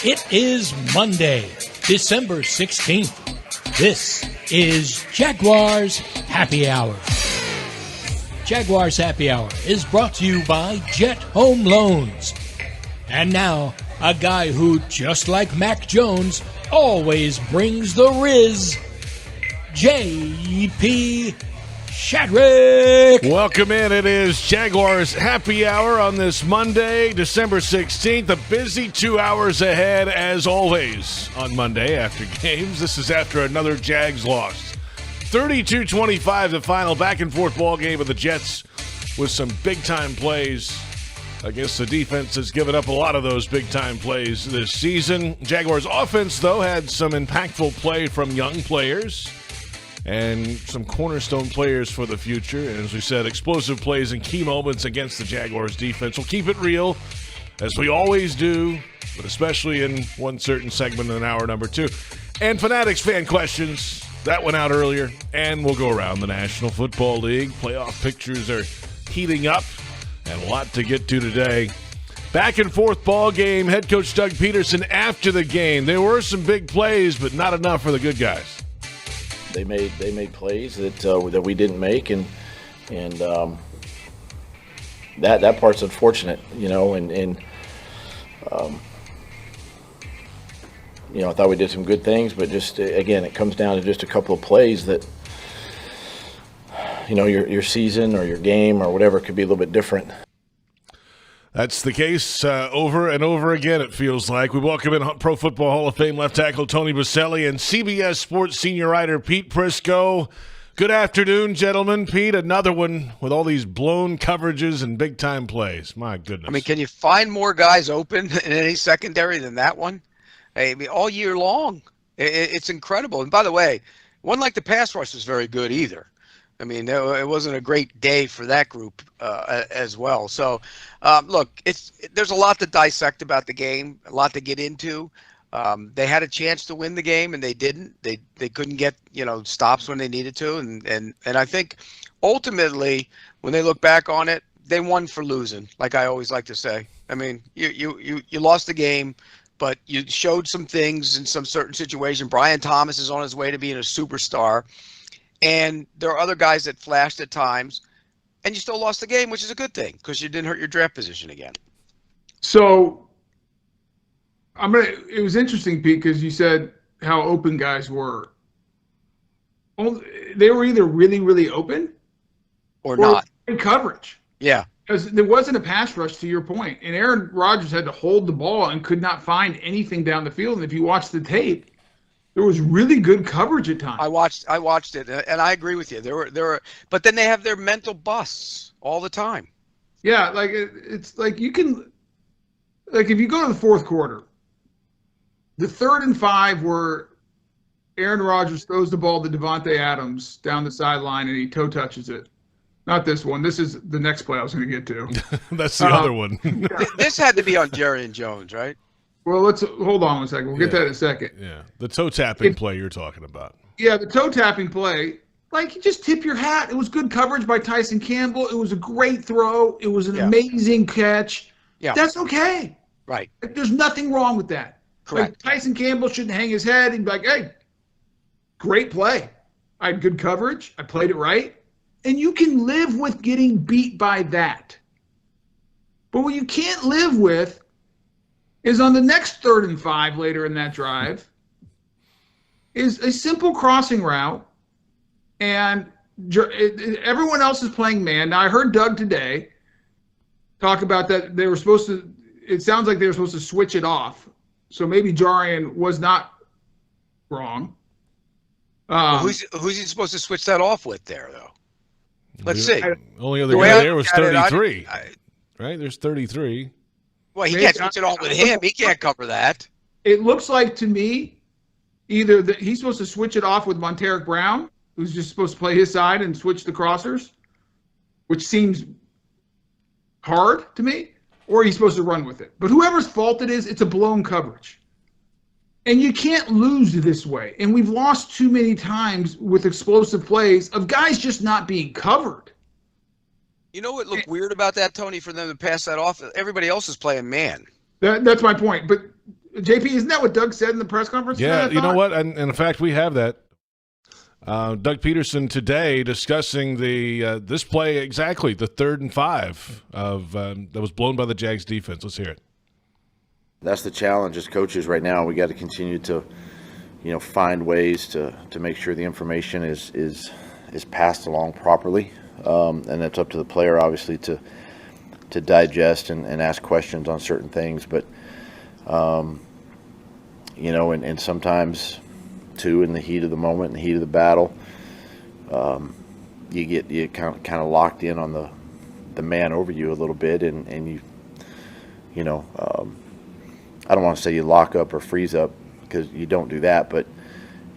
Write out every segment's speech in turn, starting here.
It is Monday, December 16th. This is Jaguars Happy Hour. Jaguars Happy Hour is brought to you by Jet Home Loans. And now, a guy who, just like Mac Jones, always brings the Riz, J.P. Shadrick. Welcome in. It is Jaguars Happy Hour on this Monday, December 16th. A busy 2 hours ahead, as always, on Monday after games. This is after another Jags loss. 32-25, the final back-and-forth ball game of the Jets with some big-time plays. I guess the defense has given up a lot of those big-time plays this season. Jaguars offense, though, had some impactful play from young players and some cornerstone players for the future. And as we said, explosive plays and key moments against the Jaguars defense. We'll keep it real, as we always do, but especially in one certain segment in hour number 2. And Fanatics fan questions. That went out earlier. And we'll go around the National Football League. Playoff pictures are heating up, and a lot to get to today. Back and forth ball game. Head coach Doug Peterson after the game. There were some big plays, but not enough for the good guys. They made plays that we didn't make, and that part's unfortunate, and I thought we did some good things, but just again, it comes down to just a couple of plays that your season or your game or whatever could be a little bit different. That's the case over and over again, it feels like. We welcome in Pro Football Hall of Fame left tackle Tony Boselli and CBS Sports senior writer Pete Prisco. Good afternoon, gentlemen. Pete, another one with all these blown coverages and big-time plays. My goodness. I mean, can you find more guys open in any secondary than that one? I mean, all year long. It's incredible. And by the way, it wasn't like the pass rush was very good either. I mean, it wasn't a great day for that group as well. So, look, there's a lot to dissect about the game, a lot to get into. They had a chance to win the game, and they didn't. They couldn't get stops when they needed to, and I think ultimately, when they look back on it, they won for losing. Like I always like to say. I mean, you lost the game, but you showed some things in some certain situation. Brian Thomas is on his way to being a superstar. And there are other guys that flashed at times, and you still lost the game, which is a good thing because you didn't hurt your draft position again. So it was interesting, Pete, because you said how open guys were. They were either really, really open or not in coverage. Yeah. Because there wasn't a pass rush, to your point. And Aaron Rodgers had to hold the ball and could not find anything down the field. And if you watch the tape, there was really good coverage at times. I watched it, and I agree with you. There were, but then they have their mental busts all the time. Yeah, like it's like you can, like if you go to the fourth quarter, the 3rd and 5 where Aaron Rodgers throws the ball to Devontae Adams down the sideline and he toe touches it. Not this one. This is the next play I was going to get to. That's the other one. This had to be on Jerry and Jones, right? Well, let's hold on one second. We'll get that in a second. Yeah, the toe tapping play you're talking about. Yeah, the toe tapping play. Like, you just tip your hat. It was good coverage by Tyson Campbell. It was a great throw. It was an amazing catch. Yeah, that's okay. Right. Like, there's nothing wrong with that. Correct. Like, Tyson Campbell shouldn't hang his head and be like, "Hey, great play. I had good coverage. I played it right." And you can live with getting beat by that. But what you can't live with is on the next 3rd and 5 later in that drive is a simple crossing route, and everyone else is playing man. Now, I heard Doug today talk about that they were supposed to – it sounds like they were supposed to switch it off. So maybe Jarian was not wrong. Who's he supposed to switch that off with there, though? Let's see. Only other guy there was 33, right? There's 33. Well, he can't switch it on with him. He can't cover that. It looks like to me either that he's supposed to switch it off with Monteric Brown, who's just supposed to play his side and switch the crossers, which seems hard to me, or he's supposed to run with it. But whoever's fault it is, it's a blown coverage. And you can't lose this way. And we've lost too many times with explosive plays of guys just not being covered. You know what looked weird about that, Tony, for them to pass that off? Everybody else is playing man. That's my point. But JP, isn't that what Doug said in the press conference? Yeah, you know what? And in fact, we have that. Doug Peterson today discussing this play exactly, the 3rd and 5 of that was blown by the Jags defense. Let's hear it. That's the challenge as coaches right now. We got to continue to, find ways to make sure the information is passed along properly, and it's up to the player obviously to digest and ask questions on certain things. But and sometimes too, in the heat of the moment, in the heat of the battle, you get kind of locked in on the man over you a little bit, and you I don't want to say you lock up or freeze up, because you don't do that, but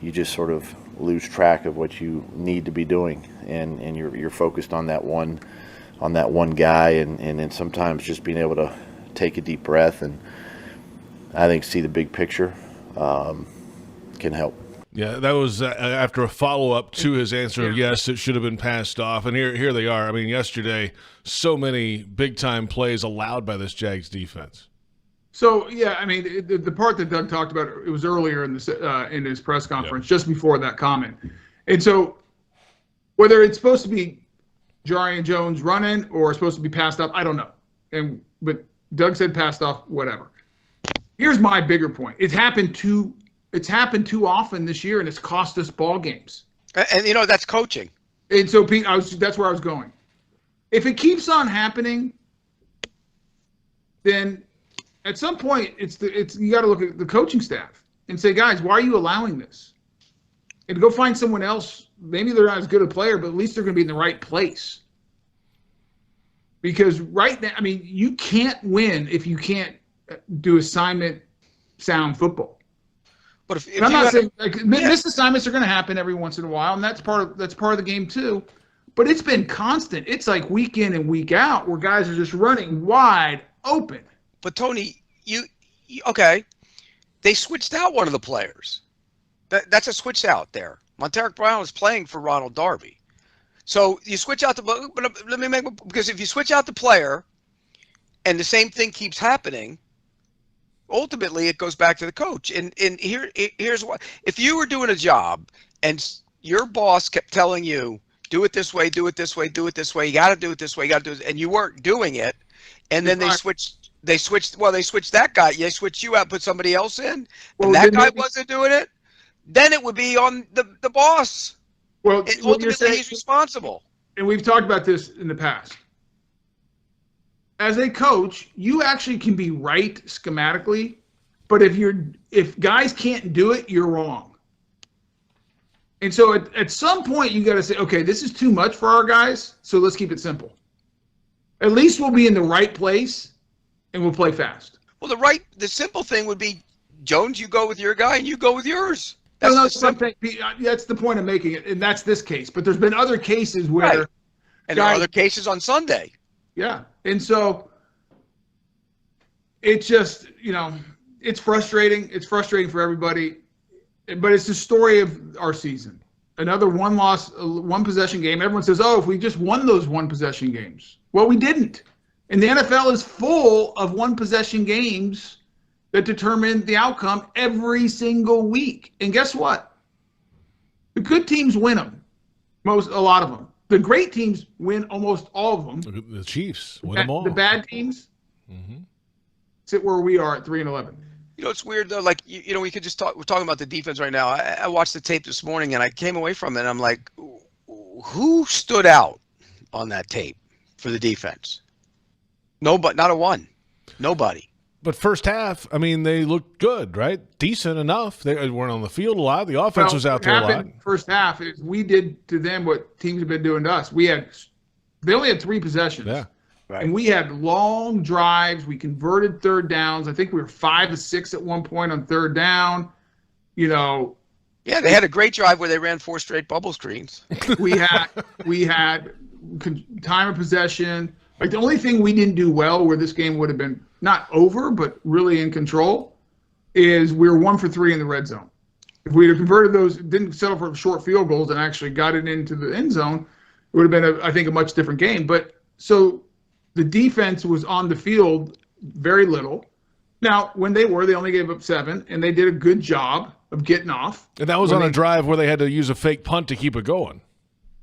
you just sort of lose track of what you need to be doing, and you're focused on that one guy, and sometimes just being able to take a deep breath and I think see the big picture can help. Yeah, that was after a follow-up to his answer of yes, it should have been passed off. And here they are. I mean, yesterday, so many big-time plays allowed by this Jags defense. So, yeah, I mean, the part that Doug talked about, it was earlier in his press conference, just before that comment. And so whether it's supposed to be Jari and Jones running or supposed to be passed off, I don't know. But Doug said passed off, whatever. Here's my bigger point. It's happened too often this year, and it's cost us ball games. And that's coaching. And so, Pete, that's where I was going. If it keeps on happening, then at some point you got to look at the coaching staff and say, guys, why are you allowing this? And go find someone else. Maybe they're not as good a player, but at least they're going to be in the right place. Because right now, I mean, you can't win if you can't do assignment sound football. But if I'm not saying missed assignments are going to happen every once in a while, and that's part of the game too. But it's been constant. It's like week in and week out where guys are just running wide open. But Tony, okay, they switched out one of the players. That's a switch out there. Monteric Brown is playing for Ronald Darby. So you switch out because if you switch out the player and the same thing keeps happening, ultimately it goes back to the coach. And here's what: if you were doing a job and your boss kept telling you, do it this way, do it this way, do it this way, you got to do it this way, you got to do it, and you weren't doing it, and then they switched that guy, they switched you out, put somebody else in, and that guy wasn't doing it, then it would be on the boss. Well, ultimately he's responsible. And we've talked about this in the past. As a coach, you actually can be right schematically, but if guys can't do it, you're wrong. And so at some point you got to say, okay, this is too much for our guys, so let's keep it simple. At least we'll be in the right place and we'll play fast. Well, the simple thing would be, Jones, you go with your guy and you go with yours. That's the point I'm making, and that's this case. But there's been other cases where, right. And there are other cases on Sunday. Yeah, and so it's just it's frustrating. It's frustrating for everybody, but it's the story of our season. Another one possession game. Everyone says, "Oh, if we just won those one possession games." Well, we didn't, and the NFL is full of one possession games that determine the outcome every single week. And guess what? The good teams win them, a lot of them. The great teams win almost all of them. The Chiefs win them all. The bad teams sit where we are at 3-11. It's weird though. Like we could just talk. We're talking about the defense right now. I watched the tape this morning and I came away from it and I'm like, who stood out on that tape for the defense? Nobody, not a one. Nobody. But first half, I mean, they looked good, right? Decent enough. They weren't on the field a lot. The offense was out there a lot. First half, we did to them what teams have been doing to us. They only had 3 possessions. Yeah. Right. And we had long drives. We converted third downs. I think we were 5 of 6 at one point on third down. Yeah, they had a great drive where they ran 4 straight bubble screens. We had time of possession. Like the only thing we didn't do well, where this game would have been not over, but really in control, is we were 1 for 3 in the red zone. If we had converted those, didn't settle for short field goals, and actually got it into the end zone, it would have been, I think, a much different game. But so the defense was on the field very little. Now, when they only gave up 7, and they did a good job of getting off. And that was on a drive where they had to use a fake punt to keep it going.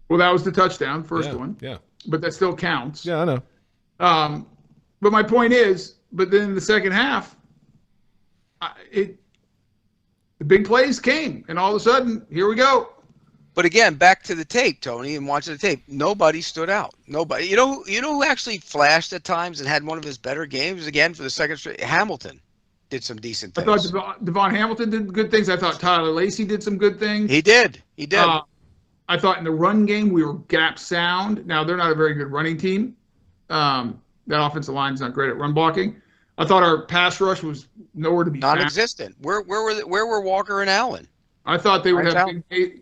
Well, that was the touchdown, first one. Yeah. But that still counts. Yeah, I know. But my point is, but then in the second half, the big plays came, and all of a sudden, here we go. But again, back to the tape, Tony, and watching the tape, nobody stood out. Nobody. You know who actually flashed at times and had one of his better games again for the second straight? Hamilton did some decent things. I thought Devon Hamilton did good things. I thought Tyler Lacey did some good things. He did. I thought in the run game we were gap sound. Now they're not a very good running team. That offensive line's not great at run blocking. I thought our pass rush was nowhere to be found. Non-existent. Where were Walker and Allen? I thought they would have big days.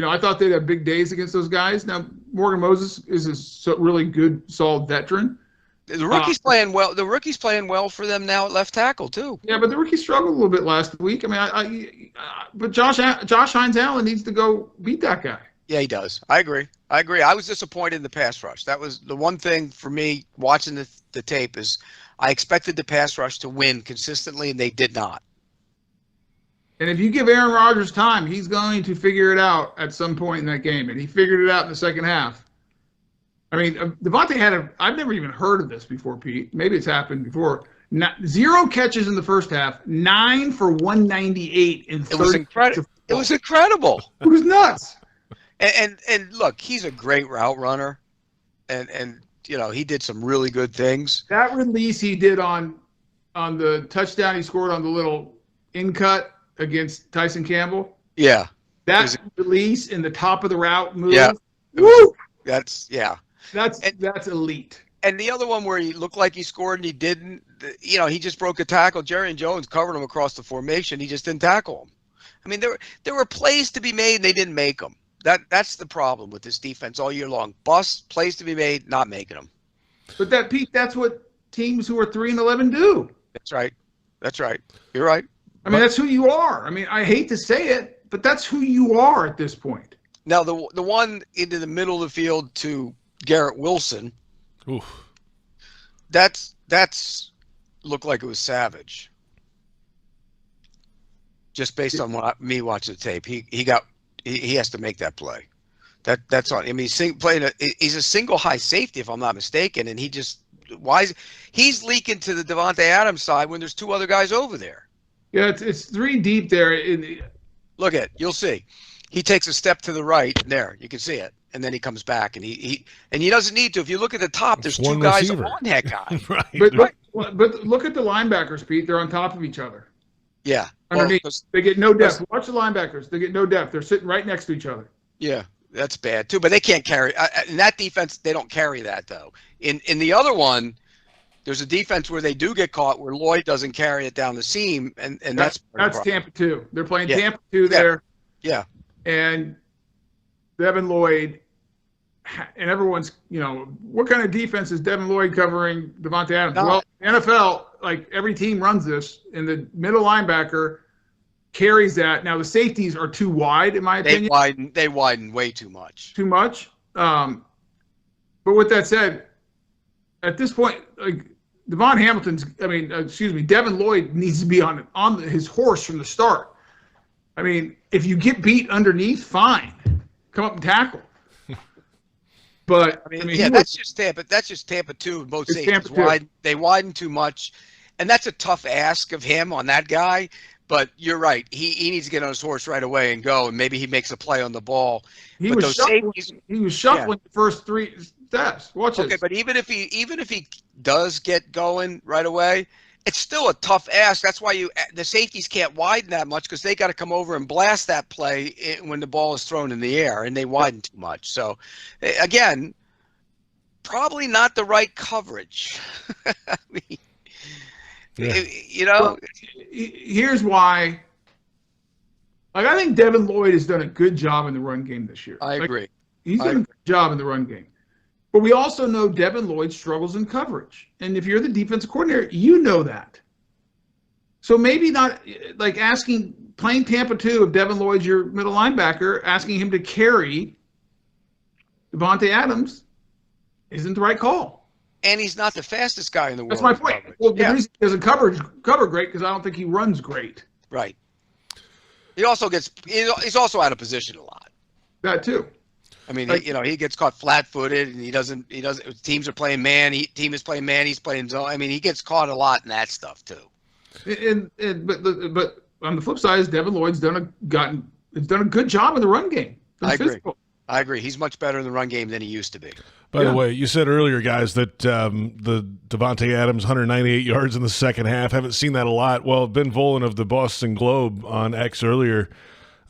I thought they'd have big days against those guys. Now Morgan Moses is a really good, solid veteran. The rookie's playing well. The rookie's playing well for them now at left tackle too. Yeah, but the rookie struggled a little bit last week. I mean, but Josh Hines Allen needs to go beat that guy. Yeah, he does. I agree. I was disappointed in the pass rush. That was the one thing for me watching the tape is I expected the pass rush to win consistently, and they did not. And if you give Aaron Rodgers time, he's going to figure it out at some point in that game. And he figured it out in the second half. I mean, Devontae I've never even heard of this before, Pete. Maybe it's happened before. 0 catches in the first half, 9 for 198 in 30. It was incredible. It was incredible. It was nuts. And look, he's a great route runner. And he did some really good things. That release he did on the touchdown he scored on the little in cut against Tyson Campbell. Yeah. That release in the top of the route move. Yeah. Woo! That's elite. And the other one where he looked like he scored and he didn't, he just broke a tackle. Jerry and Jones covered him across the formation. He just didn't tackle him. I mean, there were plays to be made and they didn't make them. That's the problem with this defense all year long. Busts, plays to be made, not making them. But Pete, that's what teams who are 3-11 do. That's right. You're right. I mean, that's who you are. I mean, I hate to say it, but that's who you are at this point. Now, the one into the middle of the field to Garrett Wilson, oof, that's looked like it was savage. Just based on me watching the tape, he has to make that play. That's on. I mean, he's a single high safety if I'm not mistaken, and he's leaking to the Devontae Adams side when there's 2 other guys over there. Yeah, it's 3 deep there. Look at it. You'll see. He takes a step to the right. There, you can see it. And then he comes back, and he doesn't need to. If you look at the top, there's 2 guys on that guy. Right. But look at the linebackers, Pete. They're on top of each other. Yeah. Underneath. They get no depth. Watch the linebackers. They get no depth. They're sitting right next to each other. Yeah, that's bad too. But they can't carry. In that defense, they don't carry that though. In the other one, there's a defense where they do get caught, where Lloyd doesn't carry it down the seam, and that's Tampa 2. They're playing Tampa 2 there. Yeah. And Devin Lloyd, and everyone's, what kind of defense is Devin Lloyd covering Devontae Adams? No. Well, NFL, like every team runs this, and the middle linebacker carries that. Now the safeties are too wide, in my opinion. They widen way too much. Too much. But with that said, at this point, like Devin Lloyd needs to be on his horse from the start. I mean, if you get beat underneath, fine, come up and tackle. But that's just Tampa. That's just Tampa 2. Both safeties they widen too much, and that's a tough ask of him on that guy. But you're right. He needs to get on his horse right away and go, and maybe he makes a play on the ball. He was shuffling the first 3 steps. Watch this. Okay, but even if he does get going right away, it's still a tough ask. That's why the safeties can't widen that much because they got to come over and blast that play when the ball is thrown in the air, and they widen too much. So, again, probably not the right coverage. I mean, here's why. Like, I think Devin Lloyd has done a good job in the run game this year. I agree. He's done a good job in the run game. But we also know Devin Lloyd struggles in coverage. And if you're the defensive coordinator, you know that. So maybe not like playing Tampa 2 of Devin Lloyd's your middle linebacker, asking him to carry Devontae Adams isn't the right call. And he's not the fastest guy in the world. That's my point. Coverage. Well, the reason he doesn't cover great because I don't think he runs great. Right. He's also out of position a lot. That too. I mean, he gets caught flat-footed, and he doesn't. Teams are playing man. Team is playing man. He's playing zone. I mean, he gets caught a lot in that stuff too. But on the flip side, is Devin Lloyd's done a good job in the run game. I agree. He's much better in the run game than he used to be. By the way, you said earlier, guys, that the Devontae Adams 198 yards in the second half. Haven't seen that a lot. Well, Ben Volen of the Boston Globe on X earlier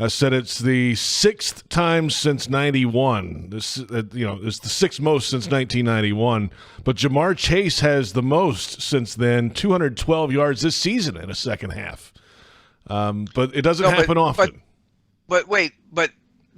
said it's the sixth time since 91. This, it's the sixth most since 1991. But Jamar Chase has the most since then, 212 yards this season in a second half. But it doesn't happen often. But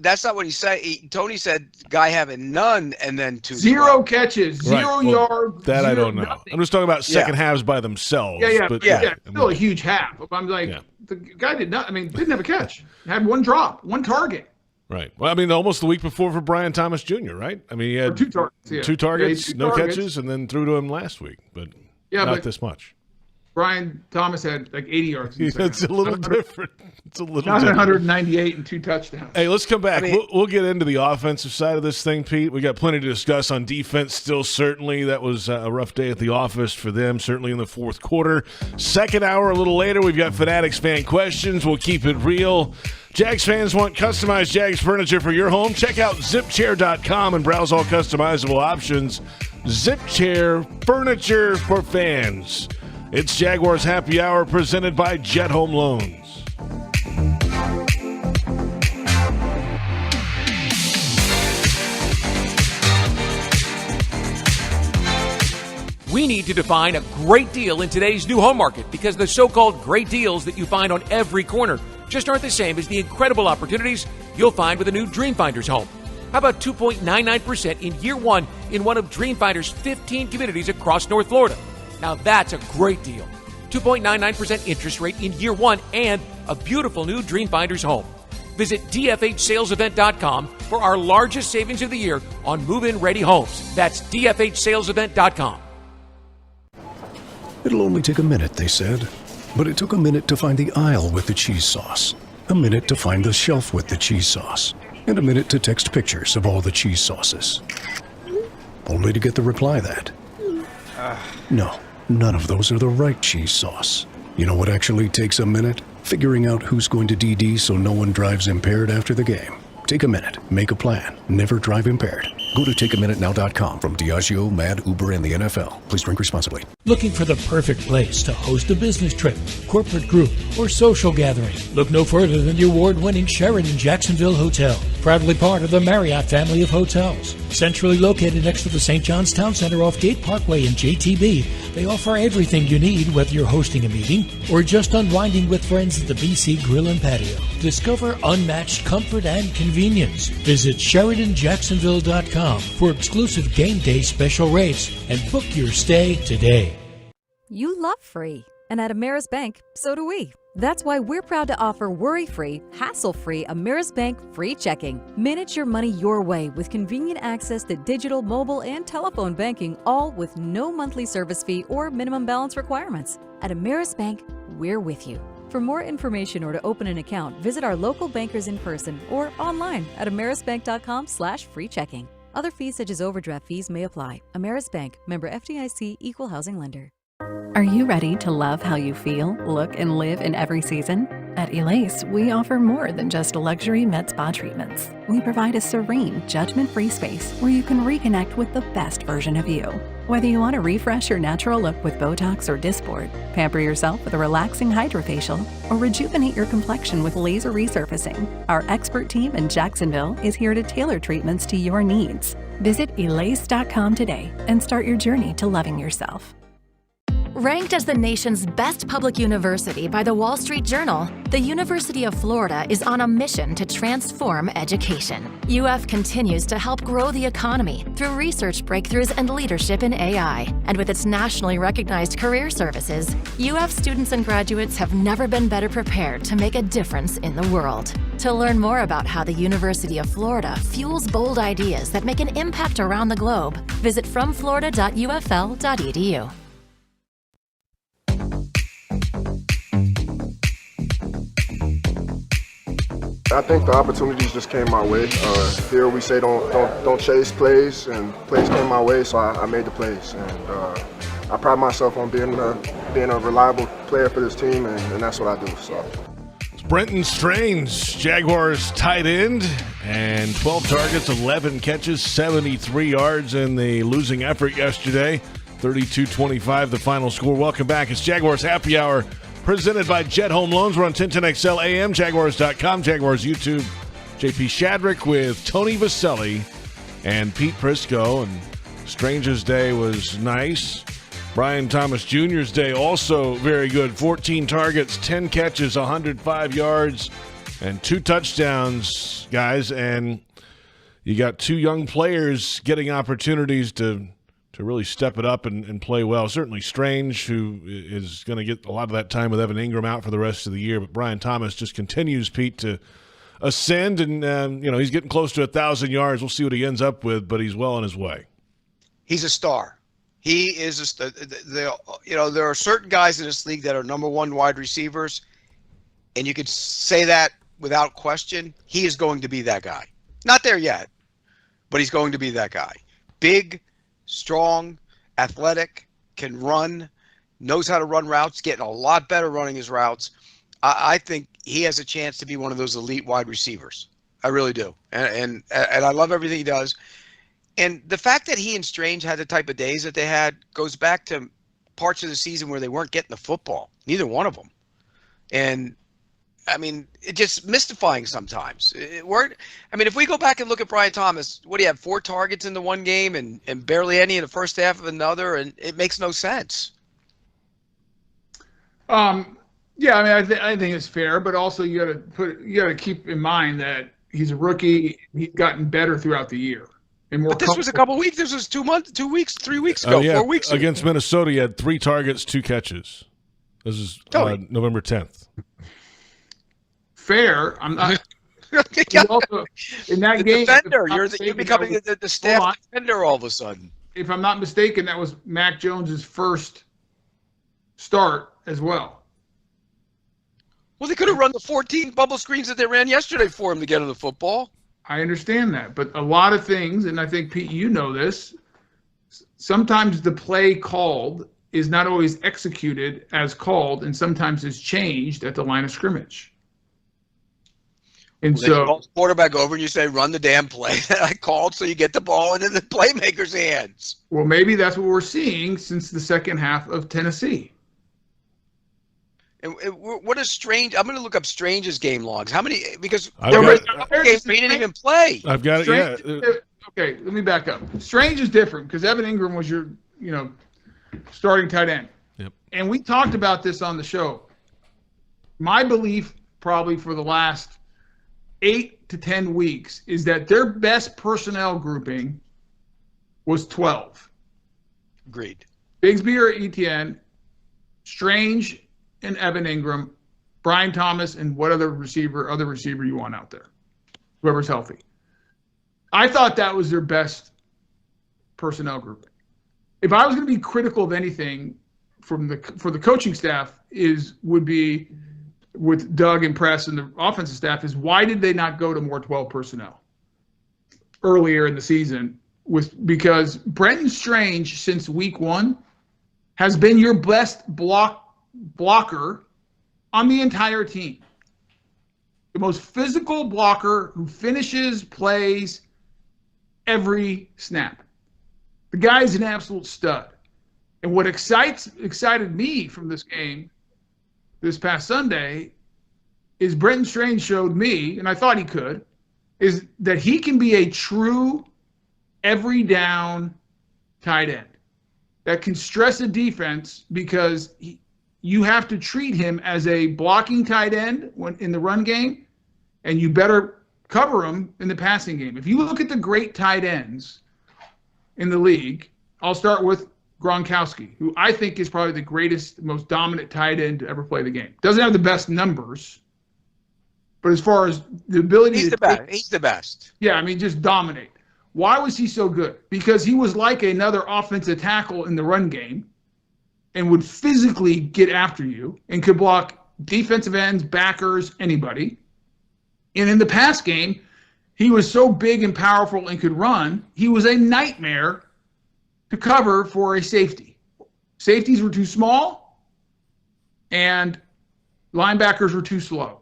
that's not what he said. Tony said guy having none and then 2 zero catches, zero yards. That I don't know. Nothing. I'm just talking about second halves by themselves. Yeah. Still a huge half. I'm like, the guy didn't have a catch. Had one drop, one target. Right. Well, I mean, almost the week before for Brian Thomas Jr., right? I mean, he had 2 targets. Yeah. 2 targets, two no targets. catches, and then threw to him last week. But not this much. Brian Thomas had like 80 yards. It's a little different. It's a little different. 198 and 2 touchdowns. Hey, let's come back. We'll get into the offensive side of this thing, Pete. We got plenty to discuss on defense still, certainly. That was a rough day at the office for them, certainly in the fourth quarter. Second hour, a little later, we've got Fanatics fan questions. We'll keep it real. Jags fans want customized Jags furniture for your home? Check out zipchair.com and browse all customizable options. ZipChair, furniture for fans. It's Jaguars Happy Hour presented by Jet Home Loans. We need to define a great deal in today's new home market because the so-called great deals that you find on every corner just aren't the same as the incredible opportunities you'll find with a new Dreamfinders home. How about 2.99% in year one in one of Dreamfinder's 15 communities across North Florida? Now that's a great deal. 2.99% interest rate in year one and a beautiful new Dreamfinders home. Visit dfhsalesevent.com for our largest savings of the year on move-in ready homes. That's dfhsalesevent.com. It'll only take a minute, they said. But it took a minute to find the aisle with the cheese sauce, a minute to find the shelf with the cheese sauce, and a minute to text pictures of all the cheese sauces. Only to get the reply that, no, none of those are the right cheese sauce. You know what actually takes a minute? Figuring out who's going to DD so no one drives impaired after the game. Take a minute, make a plan, never drive impaired. Go to takeaminutenow.com from Diageo, Mad, Uber, and the NFL. Please drink responsibly. Looking for the perfect place to host a business trip, corporate group, or social gathering? Look no further than the award-winning Sheraton Jacksonville Hotel, proudly part of the Marriott family of hotels. Centrally located next to the St. John's Town Center off Gate Parkway in JTB, they offer everything you need, whether you're hosting a meeting or just unwinding with friends at the BC Grill and Patio. Discover unmatched comfort and convenience. Visit SheratonJacksonville.com for exclusive game day special rates and book your stay today. You love free, and at Ameris Bank, so do we. That's why we're proud to offer worry-free, hassle-free Ameris Bank free checking. Manage your money your way with convenient access to digital, mobile, and telephone banking, all with no monthly service fee or minimum balance requirements. At Ameris Bank, we're with you. For more information or to open an account, visit our local bankers in person or online at amerisbank.com/free checking. Other fees such as overdraft fees may apply. Ameris Bank, member FDIC, equal housing lender. Are you ready to love how you feel, look, and live in every season? At Elase, we offer more than just luxury med spa treatments. We provide a serene, judgment-free space where you can reconnect with the best version of you. Whether you want to refresh your natural look with Botox or Dysport, pamper yourself with a relaxing hydrofacial, or rejuvenate your complexion with laser resurfacing, our expert team in Jacksonville is here to tailor treatments to your needs. Visit Elase.com today and start your journey to loving yourself. Ranked as the nation's best public university by the Wall Street Journal, the University of Florida is on a mission to transform education. UF continues to help grow the economy through research breakthroughs and leadership in AI. And with its nationally recognized career services, UF students and graduates have never been better prepared to make a difference in the world. To learn more about how the University of Florida fuels bold ideas that make an impact around the globe, visit fromflorida.ufl.edu. I think the opportunities just came my way. Here we say don't chase plays, and plays came my way, so I made the plays. And I pride myself on being a reliable player for this team, and that's what I do. So. Brenton Strange, Jaguars tight end, and 12 targets, 11 catches, 73 yards in the losing effort yesterday. 32-25 the final score. Welcome back. It's Jaguars Happy Hour, presented by Jet Home Loans. We're on 1010XL AM, Jaguars.com, Jaguars YouTube. JP Shadrick with Tony Boselli and Pete Prisco. And Strange's day was nice. Brian Thomas Jr.'s day also very good. 14 targets, 10 catches, 105 yards, and 2 touchdowns, guys. And you got 2 young players getting opportunities to really step it up and play well. Certainly Strange, who is going to get a lot of that time with Evan Ingram out for the rest of the year. But Brian Thomas just continues, Pete, to ascend. And, he's getting close to 1,000 yards. We'll see what he ends up with, but he's well on his way. He's a star. He is there are certain guys in this league that are number 1 wide receivers, and you could say that without question. He is going to be that guy. Not there yet, but he's going to be that guy. Big, strong, athletic, can run, knows how to run routes, getting a lot better running his routes. I think he has a chance to be one of those elite wide receivers. I really do, and I love everything he does. And the fact that he and Strange had the type of days that they had goes back to parts of the season where they weren't getting the football, neither one of them. And, it's just mystifying sometimes. If we go back and look at Brian Thomas, what do you have, 4 targets in the one game and barely any in the first half of another, and it makes no sense. I think it's fair, but also you got to keep in mind that he's a rookie. He's gotten better throughout the year. But this was a couple weeks. This was 3 weeks ago, 4 weeks ago. Against Minnesota, he had 3 targets, 2 catches. This is November 10th. Fair. I'm not. Also, in that game, defender. You're becoming the staff defender all of a sudden. If I'm not mistaken, that was Mac Jones's first start as well. Well, they could have run the 14 bubble screens that they ran yesterday for him to get him the football. I understand that, but a lot of things, and I think, Pete, you know this, sometimes the play called is not always executed as called, and sometimes it's changed at the line of scrimmage. And so you call the quarterback over and you say, run the damn play that I called so you get the ball into the playmaker's hands. Well, maybe that's what we're seeing since the second half of Tennessee. And what is Strange? I'm going to look up Strange's game logs. How many? Because he didn't even play. I've got it. Yeah. Okay, let me back up. Strange is different because Evan Ingram was your, starting tight end. Yep. And we talked about this on the show. My belief, probably for the last 8 to 10 weeks, is that their best personnel grouping was 12. Agreed. Bigsby or Etienne, Strange and Evan Ingram, Brian Thomas, and what other receiver you want out there, whoever's healthy. I thought that was their best personnel grouping. If I was going to be critical of anything for the coaching staff, would be with Doug and Press and the offensive staff, is why did they not go to more 12 personnel earlier in the season? Because Brenton Strange, since week 1, has been your best blocker on the entire team. The most physical blocker who finishes plays every snap. The guy's an absolute stud. And what excited me from this game this past Sunday is Brenton Strange showed me, and I thought he could, is that he can be a true every down tight end that can stress a defense because you have to treat him as a blocking tight end in the run game, and you better cover him in the passing game. If you look at the great tight ends in the league, I'll start with Gronkowski, who I think is probably the greatest, most dominant tight end to ever play the game. Doesn't have the best numbers, But as far as the ability he's to the best. He's the best. Yeah, I mean, just dominate. Why was he so good? Because he was like another offensive tackle in the run game and would physically get after you and could block defensive ends, backers, anybody. And in the pass game, he was so big and powerful and could run, he was a nightmare to cover for a safety. Safeties were too small, and linebackers were too slow.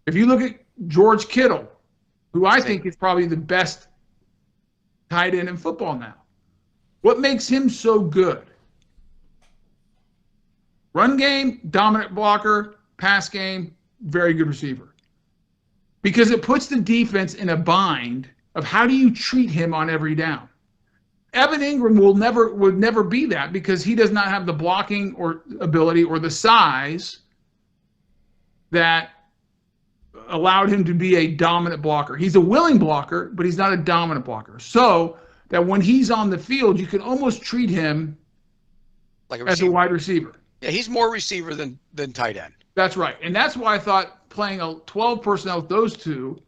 If you look at George Kittle, who I think is probably the best tight end in football now, what makes him so good? Run game, dominant blocker. Pass game, very good receiver. Because it puts the defense in a bind of how do you treat him on every down. Evan Ingram would never be that because he does not have the blocking or ability or the size that allowed him to be a dominant blocker. He's a willing blocker, but he's not a dominant blocker. So that when he's on the field, you can almost treat him like as a wide receiver. Yeah, he's more receiver than tight end. That's right. And that's why I thought playing a 12 personnel with those two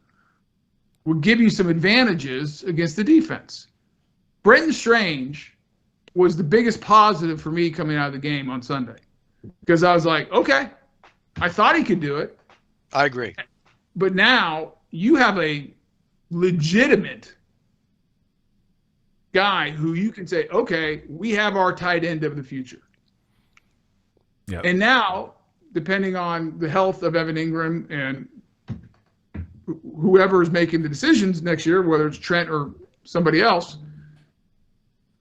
would give you some advantages against the defense. Brenton Strange was the biggest positive for me coming out of the game on Sunday because I was like, okay, I thought he could do it. I agree. But now you have a legitimate guy who you can say, okay, we have our tight end of the future. Yep. And now, depending on the health of Evan Ingram and whoever is making the decisions next year, whether it's Trent or somebody else,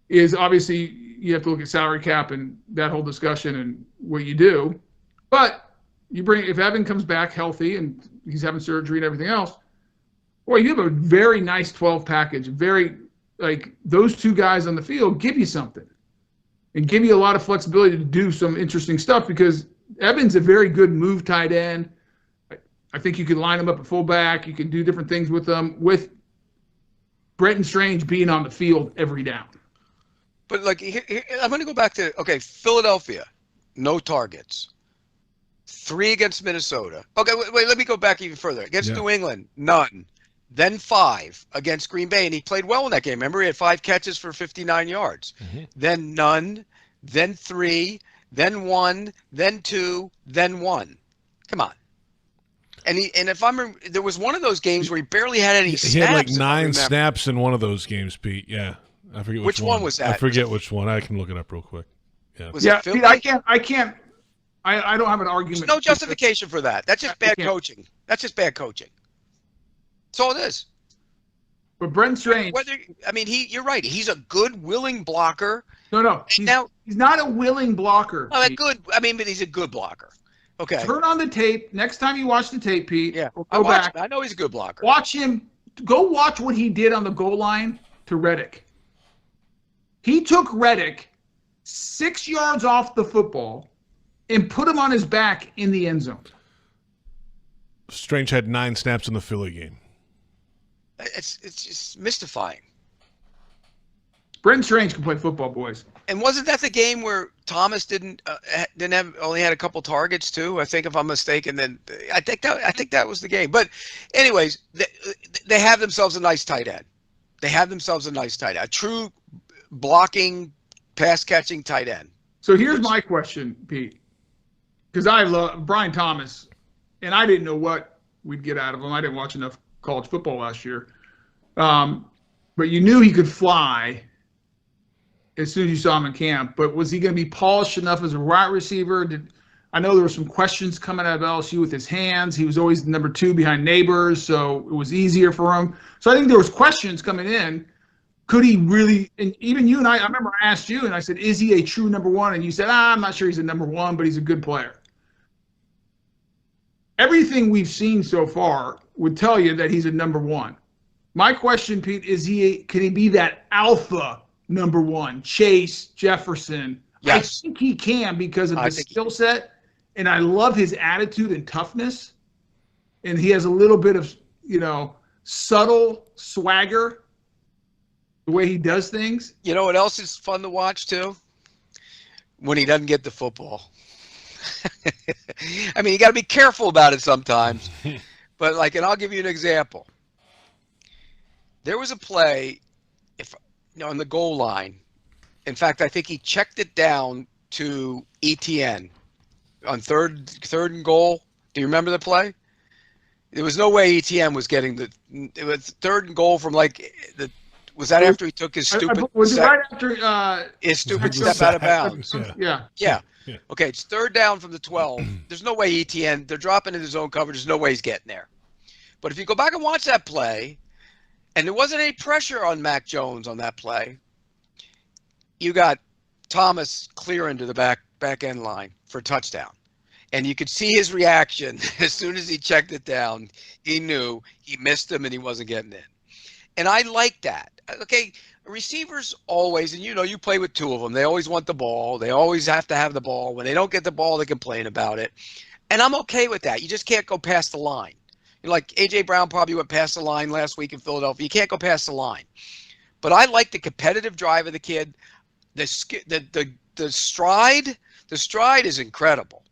is obviously you have to look at salary cap and that whole discussion and what you do. But if Evan comes back healthy and he's having surgery and everything else, boy, you have a very nice 12 package. Those two guys on the field give you something and give you a lot of flexibility to do some interesting stuff because Evan's a very good move tight end. I think you can line him up at fullback. You can do different things with them with Brenton Strange being on the field every down. But I'm going to go back to, Philadelphia, no targets. 3 against Minnesota. Okay, wait, let me go back even further. Against New England, none. Then 5 against Green Bay, and he played well in that game. Remember, he had 5 catches for 59 yards. Mm-hmm. Then none, then 3, then 1, then 2, then 1. Come on. And there was one of those games where he barely had any snaps. He had like 9 snaps in one of those games, Pete. Yeah. I forget which one was that? I forget which one. I can look it up real quick. Yeah. Pete, I can't. I don't have an argument. There's no justification for that. That's just bad coaching. That's all it is. But Brent Strange. You're right. He's a good, willing blocker. No. He's not a willing blocker. Oh, good. But he's a good blocker. Okay. Turn on the tape. Next time you watch the tape, Pete. Yeah. Go back. I know he's a good blocker. Watch him. Go watch what he did on the goal line to Reddick. He took Reddick 6 yards off the football and put him on his back in the end zone. Strange had 9 snaps in the Philly game. It's just mystifying. Brenton Strange can play football, boys. And wasn't that the game where Thomas only had a couple targets too? I think, if I'm mistaken, then I think that was the game. But anyways, they have themselves a nice tight end. A true blocking, pass catching tight end. So here's my question, Pete, because I love Brian Thomas, and I didn't know what we'd get out of him. I didn't watch enough college football last year, but you knew he could fly as soon as you saw him in camp. But was he going to be polished enough as a wide receiver? I know there were some questions coming out of LSU with his hands. He was always number 2 behind Neighbors, so it was easier for him. So I think there was questions coming in. Could he really? And even you and I remember I asked you, and I said, "Is he a true number 1?" And you said, "I'm not sure he's a number 1, but he's a good player." Everything we've seen so far would tell you that he's a number 1. My question, Pete, is can he be that alpha number 1? Chase, Jefferson. Yes. I think he can because of his skill set, and I love his attitude and toughness. And he has a little bit of, subtle swagger, the way he does things. You know what else is fun to watch too? When he doesn't get the football. I mean, you got to be careful about it sometimes. But like, and I'll give you an example. There was a play, on the goal line. In fact, I think he checked it down to ETN on third and goal. Do you remember the play? There was no way ETN was getting it was third and goal from was that after he took his stupid right after his stupid step out of bounds? Yeah. Okay, it's third down from the 12. There's no way ETN, they're dropping into zone coverage. There's no way he's getting there. But if you go back and watch that play, and there wasn't any pressure on Mac Jones on that play, you got Thomas clear into the back end line for a touchdown. And you could see his reaction as soon as he checked it down. He knew he missed him and he wasn't getting in. And I like that. Okay, receivers always, and you play with two of them, they always want the ball. They always have to have the ball. When they don't get the ball, they complain about it. And I'm okay with that. You just can't go past the line. Like A.J. Brown probably went past the line last week in Philadelphia. You can't go past the line. But I like the competitive drive of the kid. The stride is incredible.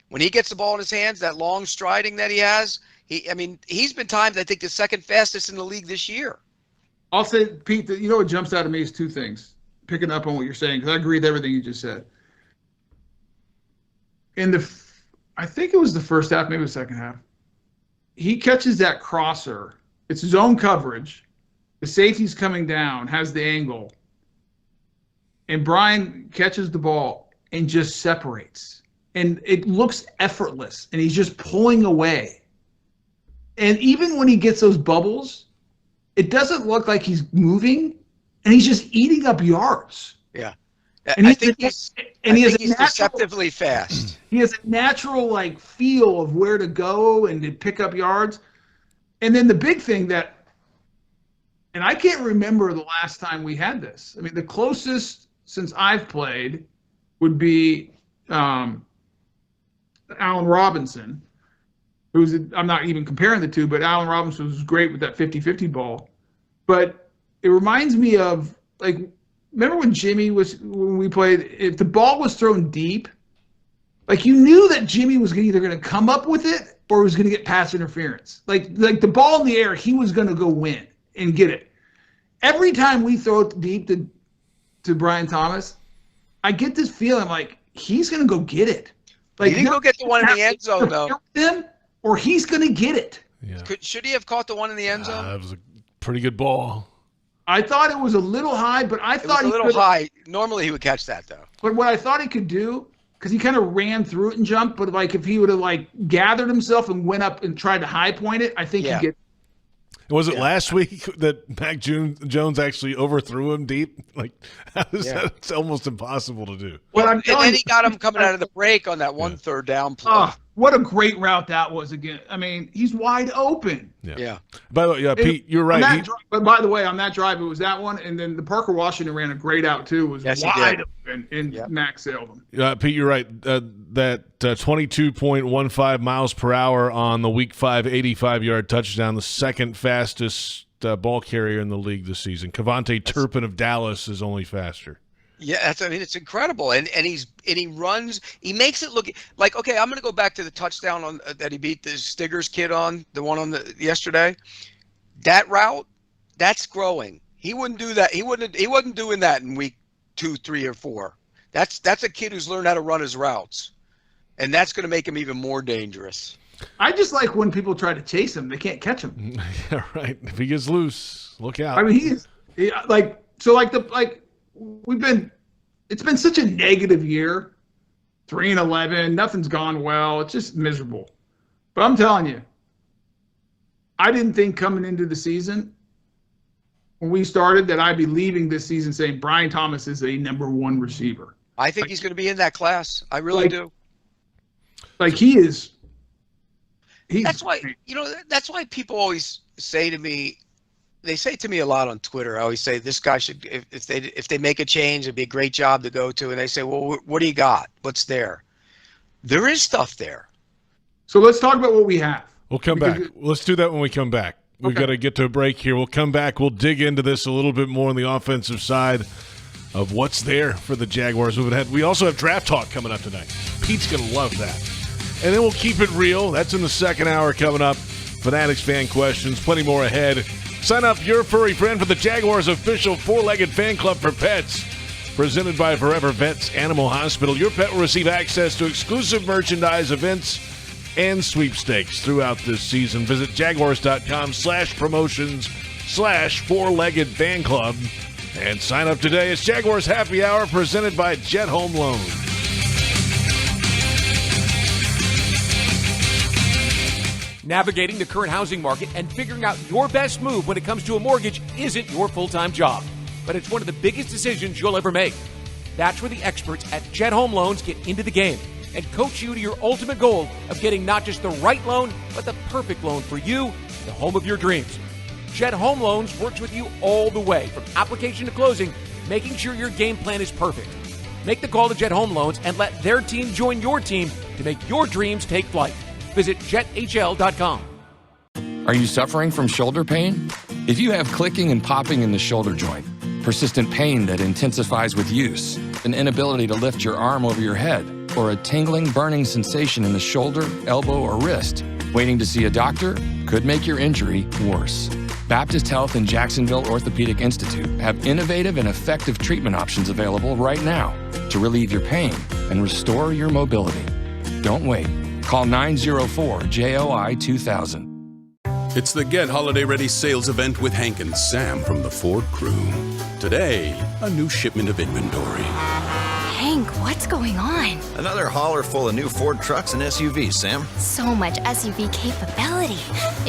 When he gets the ball in his hands, that long striding that he has, he's been timed, I think, the second fastest in the league this year. I'll say, Pete, what jumps out at me is two things, picking up on what you're saying, because I agree with everything you just said. I think it was the first half, maybe the second half, he catches that crosser. It's zone coverage. The safety's coming down, has the angle. And Brian catches the ball and just separates. And it looks effortless, and he's just pulling away. And even when he gets those bubbles, it doesn't look like he's moving, and he's just eating up yards. Yeah. And I think he's deceptively fast. He has a natural feel of where to go and to pick up yards. And then the big thing and I can't remember the last time we had this. I mean, the closest since I've played would be Allen Robinson, I'm not even comparing the two, but Allen Robinson was great with that 50-50 ball. But it reminds me of, remember when when we played, if the ball was thrown deep, you knew that Jimmy was either going to come up with it or was going to get pass interference. Like the ball in the air, he was going to go win and get it. Every time we throw it deep to Brian Thomas, I get this feeling he's going to go get it. He didn't go get the one in the end zone, though. Or he's going to get it. Yeah. Should he have caught the one in the end zone? It was a pretty good ball. I thought it was a little high, but I thought it was a little high. Normally he would catch that, though. But what I thought he could do, because he kind of ran through it and jumped, but if he would have gathered himself and went up and tried to high point it, I think he'd get. Was it last week that Mac Jones actually overthrew him deep? That's almost impossible to do. Well, and then he got him coming out of the break on that one third down play. Oh, what a great route that was again. I mean, he's wide open. Yeah. By the way, Pete, you're right. But by the way, on that drive, it was that one, and then the Parker Washington ran a great out too. It was wide open, and Max sailed him. Pete, you're right. That 22.15 miles per hour on the Week 5 85-yard touchdown, the second fastest ball carrier in the league this season. Kevontae Turpin of Dallas is only faster. Yeah, it's incredible, and he runs. He makes it look like, okay, I'm going to go back to the touchdown that he beat the Stiggers kid on, the one on yesterday. That route, that's growing. He wouldn't do that. He wasn't doing that in week 2, 3, or 4. That's a kid who's learned how to run his routes, and that's going to make him even more dangerous. I just like when people try to chase him, they can't catch him. Yeah, right. If he gets loose, look out. I mean, it's been such a negative year, 3-11, nothing's gone well. It's just miserable. But I'm telling you, I didn't think coming into the season when we started that I'd be leaving this season saying Brian Thomas is a number 1 receiver. I think he's going to be in that class. I really do. He is. That's why people always say to me, they say to me a lot on Twitter, I always say, this guy should, if they make a change, it'd be a great job to go to. And they say, well, what do you got? What's there? There is stuff there. So let's talk about what we have. We'll come back. Let's do that when we come back. We've got to get to a break here. We'll come back. We'll dig into this a little bit more on the offensive side of what's there for the Jaguars moving ahead. We also have draft talk coming up tonight. Pete's going to love that. And then we'll keep it real. That's in the second hour coming up. Fanatics fan questions, plenty more ahead. Sign up your furry friend for the Jaguars official four-legged fan club for pets. Presented by Forever Vets Animal Hospital. Your pet will receive access to exclusive merchandise, events, and sweepstakes throughout this season. Visit jaguars.com/promotions/four-legged fan club and sign up today. It's Jaguars Happy Hour presented by Jet Home Loans. Navigating the current housing market and figuring out your best move when it comes to a mortgage isn't your full-time job, but it's one of the biggest decisions you'll ever make. That's where the experts at Jet Home Loans get into the game and coach you to your ultimate goal of getting not just the right loan, but the perfect loan for you, the home of your dreams. Jet Home Loans works with you all the way, from application to closing, making sure your game plan is perfect. Make the call to Jet Home Loans and let their team join your team to make your dreams take flight. Visit jethl.com. Are you suffering from shoulder pain? If you have clicking and popping in the shoulder joint, persistent pain that intensifies with use, an inability to lift your arm over your head, or a tingling, burning sensation in the shoulder, elbow, or wrist, waiting to see a doctor could make your injury worse. Baptist Health and Jacksonville Orthopedic Institute have innovative and effective treatment options available right now to relieve your pain and restore your mobility. Don't wait. Call 904-JOI-2000. It's the Get Holiday Ready sales event with Hank and Sam from the Ford crew. Today, a new shipment of inventory. Hank, what's going on? Another hauler full of new Ford trucks and SUVs, Sam. So much SUV capability.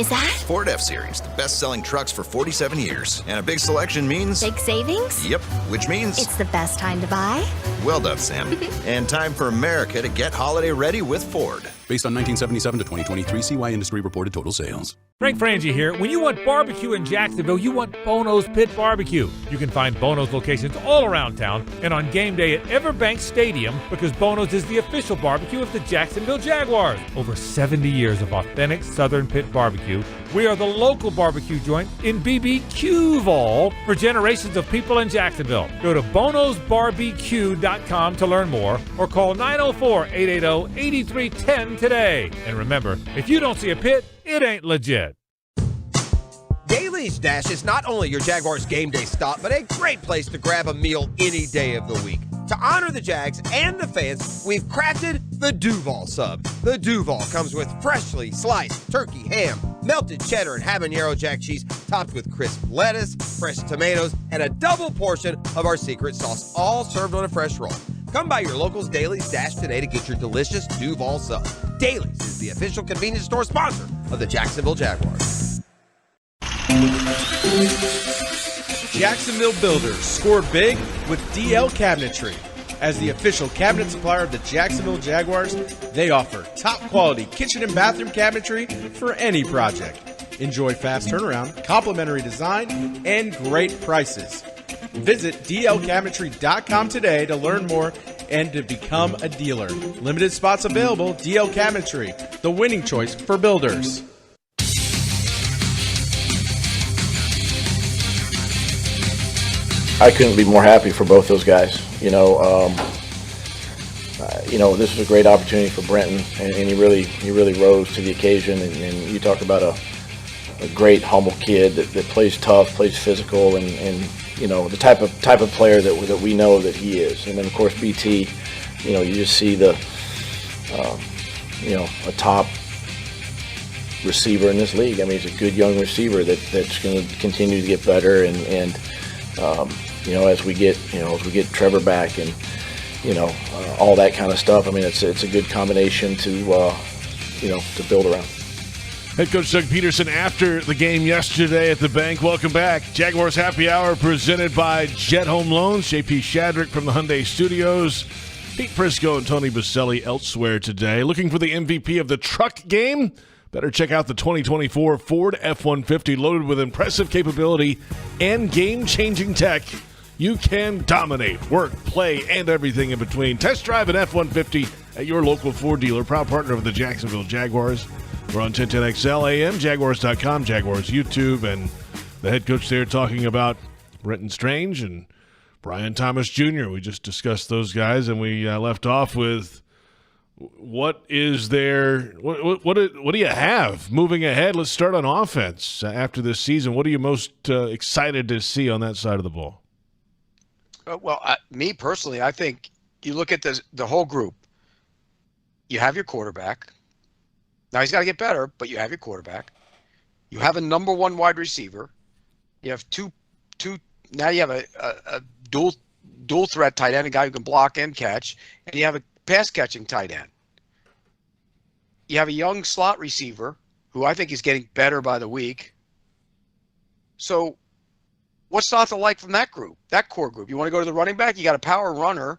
Is that? Ford F-Series, the best-selling trucks for 47 years. And a big selection means... Big savings? Yep, which means... It's the best time to buy? Well done, Sam. And time for America to get holiday ready with Ford. Based on 1977 to 2023 CY Industry reported total sales. Frank Frangie here. When you want barbecue in Jacksonville, you want Bono's Pit Barbecue. You can find Bono's locations all around town and on game day at Everbank Stadium, because Bono's is the official barbecue of the Jacksonville Jaguars. Over 70 years of authentic Southern Pit Barbecue. We are the local barbecue joint in BBQval for generations of people in Jacksonville. Go to bonosbarbq.com to learn more or call 904-880-8310 today. And remember, if you don't see a pit, it ain't legit. Daly's Dash is not only your Jaguars game day stop, but a great place to grab a meal any day of the week. To honor the Jags and the fans, we've crafted the Duval Sub. The Duval comes with freshly sliced turkey, ham, melted cheddar, and habanero jack cheese, topped with crisp lettuce, fresh tomatoes, and a double portion of our secret sauce, all served on a fresh roll. Come by your local's Daly's Dash today to get your delicious Duval Sub. Daly's is the official convenience store sponsor of the Jacksonville Jaguars. Jacksonville Builders scored big with DL Cabinetry. As the official cabinet supplier of the Jacksonville Jaguars, they offer top quality kitchen and bathroom cabinetry for any project. Enjoy fast turnaround, complimentary design, and great prices. Visit dlcabinetry.com today to learn more and to become a dealer. Limited spots available. DL Cabinetry, the winning choice for builders. I couldn't be more happy for both those guys. This was a great opportunity for Brenton, and he really rose to the occasion. And you talk about a great, humble kid that plays tough, plays physical, and the type of player that we know that he is. And then of course BT, you just see the a top receiver in this league. I mean, he's a good young receiver that's going to continue to get better, and as we get Trevor back and all that kind of stuff. I mean, it's a good combination to build around. Head coach Doug Peterson after the game yesterday at the bank. Welcome back. Jaguars Happy Hour presented by Jet Home Loans. JP Shadrick from the Hyundai Studios. Pete Prisco and Tony Boselli elsewhere today. Looking for the MVP of the truck game? Better check out the 2024 Ford F-150, loaded with impressive capability and game-changing tech. You can dominate, work, play, and everything in between. Test drive an F-150 at your local Ford dealer, proud partner of the Jacksonville Jaguars. We're on 1010XL AM, Jaguars.com, Jaguars YouTube, and the head coach there talking about Brenton Strange and Brian Thomas Jr. We just discussed those guys, and we left off with what is there? What do you have moving ahead? Let's start on offense after this season. What are you most excited to see on that side of the ball? Me personally, I think you look at the whole group. You have your quarterback. Now he's got to get better, but you have your quarterback. You have a number one wide receiver. You have two. Now you have a dual threat tight end, a guy who can block and catch, and you have a pass catching tight end. You have a young slot receiver who I think is getting better by the week. So what's not to like from that group, that core group? You want to go to the running back? You got a power runner.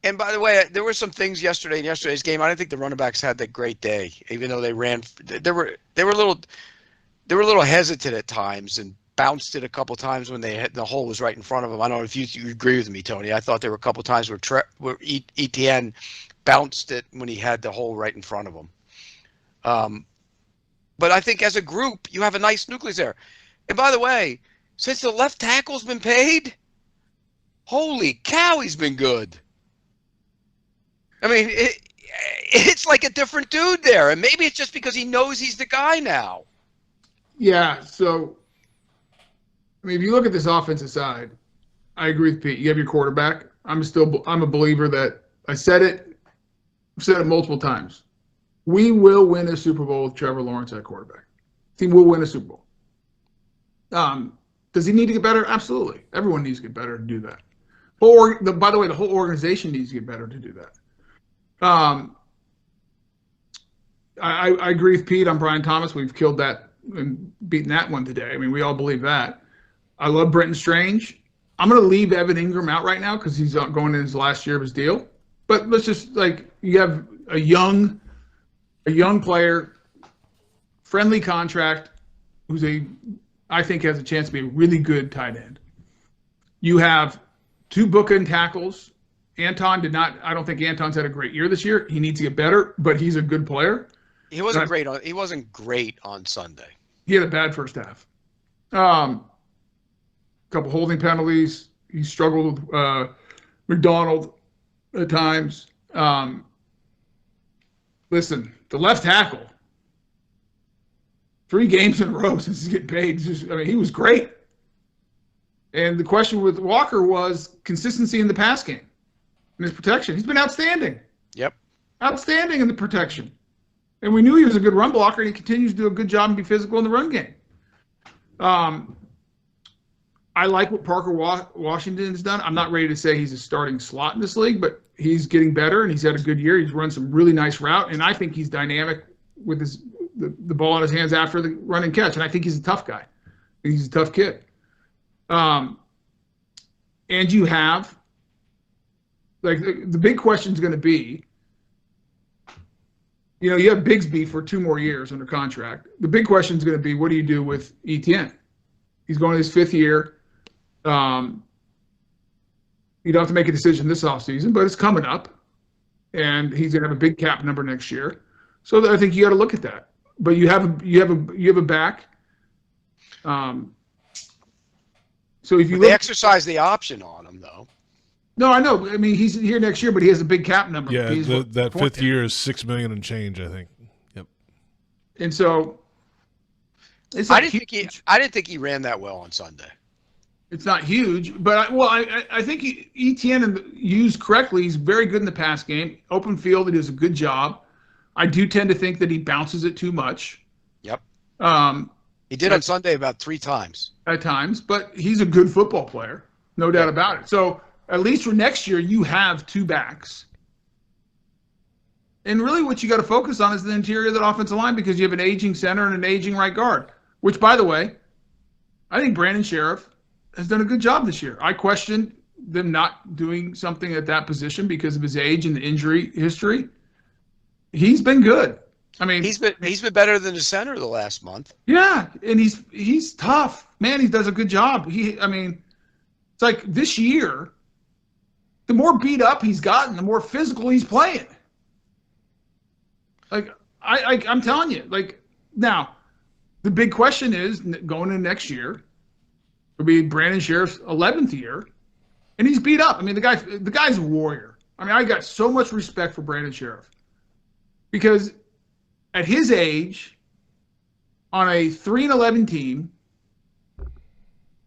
And by the way, there were some things yesterday in yesterday's game. I didn't think the running backs had that great day, even though they ran. They were a little hesitant at times and bounced it a couple times when the hole was right in front of them. I don't know if you agree with me, Tony. I thought there were a couple times where Etienne bounced it when he had the hole right in front of him. But I think as a group, you have a nice nucleus there. And by the way, since the left tackle's been paid, holy cow, he's been good. I mean, it's like a different dude there. And maybe it's just because he knows he's the guy now. Yeah, so, I mean, if you look at this offensive side, I agree with Pete. You have your quarterback. I'm a believer that I've said it multiple times. We will win a Super Bowl with Trevor Lawrence at quarterback. Team will win a Super Bowl. Does he need to get better? Absolutely. Everyone needs to get better to do that. By the way, the whole organization needs to get better to do that. I agree with Pete on Brian Thomas. We've killed that and beaten that one today. I mean, we all believe that. I love Brenton Strange. I'm going to leave Evan Ingram out right now because he's going in his last year of his deal. But let's just, you have a young player, friendly contract, I think has a chance to be a really good tight end. You have two bookend tackles. I don't think Anton's had a great year this year. He needs to get better, but he's a good player. He wasn't great on Sunday. He had a bad first half. A couple holding penalties. He struggled with McDonald at times. Listen, the left tackle, 3 games in a row since he's getting paid. He was great. And the question with Walker was consistency in the pass game and his protection. He's been outstanding. Yep. Outstanding in the protection. And we knew he was a good run blocker, and he continues to do a good job and be physical in the run game. I like what Parker Washington has done. I'm not ready to say he's a starting slot in this league, but he's getting better, and he's had a good year. He's run some really nice route, and I think he's dynamic with the ball in his hands after the run and catch, and I think he's a tough guy. He's a tough kid. And you have, the big question is going to be, you have Bigsby for 2 more years under contract. The big question is going to be, what do you do with Etienne? He's going to his 5th year. You don't have to make a decision this offseason, but it's coming up, and he's going to have a big cap number next year. So I think you got to look at that. But you have a back. So if you they exercise the option on him, though. No, I know. I mean, he's here next year, but he has a big cap number. Yeah, that 5th year is $6 million and change, I think. Yep. And so, I didn't think he ran that well on Sunday. It's not huge, but I think Etienne, used correctly, he's very good in the pass game. Open field, he does a good job. I do tend to think that he bounces it too much. Yep. He did on Sunday about 3 times. At times, but he's a good football player, no doubt about it. So at least for next year, you have 2 backs. And really what you got to focus on is the interior of that offensive line, because you have an aging center and an aging right guard, which, by the way, I think Brandon Sheriff has done a good job this year. I question them not doing something at that position because of his age and the injury history. He's been good. I mean, he's been better than the center the last month. Yeah, and he's tough. Man, he does a good job. It's like this year, the more beat up he's gotten, the more physical he's playing. I'm telling you, now, the big question is going into next year will be Brandon Sheriff's 11th year, and he's beat up. I mean, the guy's a warrior. I mean, I got so much respect for Brandon Sheriff. Because at his age, on a 3-11 team,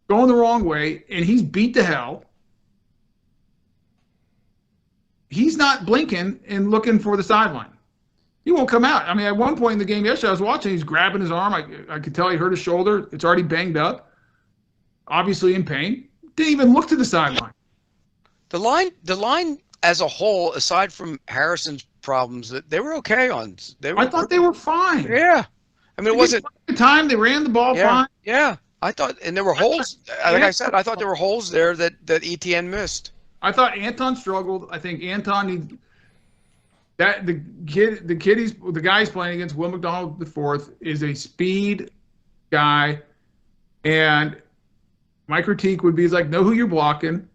going the wrong way, and he's beat to hell, he's not blinking and looking for the sideline. He won't come out. I mean, at one point in the game yesterday, I was watching, he's grabbing his arm. I could tell he hurt his shoulder. It's already banged up, obviously in pain. Didn't even look to the sideline. The line as a whole, aside from Harrison's problems, that they were okay on. I thought they were fine. Yeah. I mean, it wasn't the time they ran the ball fine. Yeah. I thought, and there were holes. Like I said, I thought there were holes there that ETN missed. I thought Anton struggled. I think Anton the guy he's playing against, Will McDonald IV, is a speed guy, and my critique would be know who you're blocking,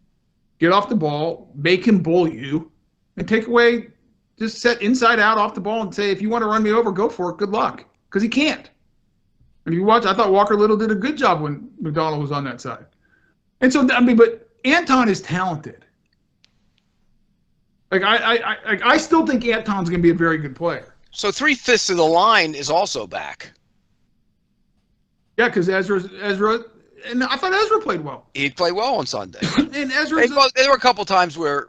get off the ball, make him bull you, and take away, just set inside out off the ball and say, if you want to run me over, go for it. Good luck, because he can't. And if you watch, I thought Walker Little did a good job when McDonald was on that side. And so, I mean, but Anton is talented. I still think Anton's going to be a very good player. So 3/5 of the line is also back. Yeah, because Ezra, and I thought Ezra played well. He played well on Sunday. And Ezra, there were a couple times where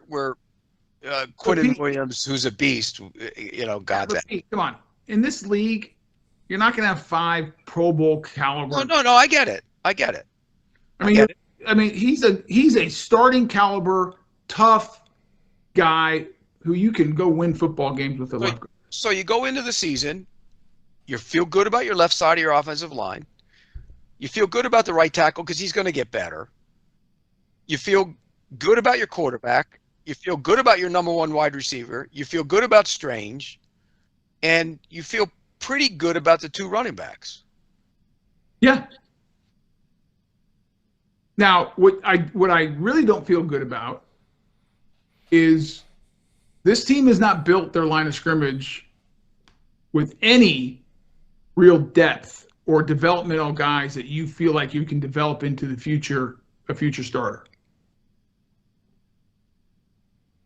Quinton Williams, who's a beast, got that. Come on, in this league, you're not going to have 5 Pro Bowl caliber. No, I get it. I mean, he's a starting caliber, tough guy who you can go win football games with the left guard. So you go into the season, you feel good about your left side of your offensive line. You feel good about the right tackle because he's going to get better. You feel good about your quarterback. You feel good about your number 1 wide receiver. You feel good about Strange. And you feel pretty good about the 2 running backs. Yeah. Now, what I really don't feel good about is this team has not built their line of scrimmage with any real depth or developmental guys that you feel like you can develop into the future, a future starter.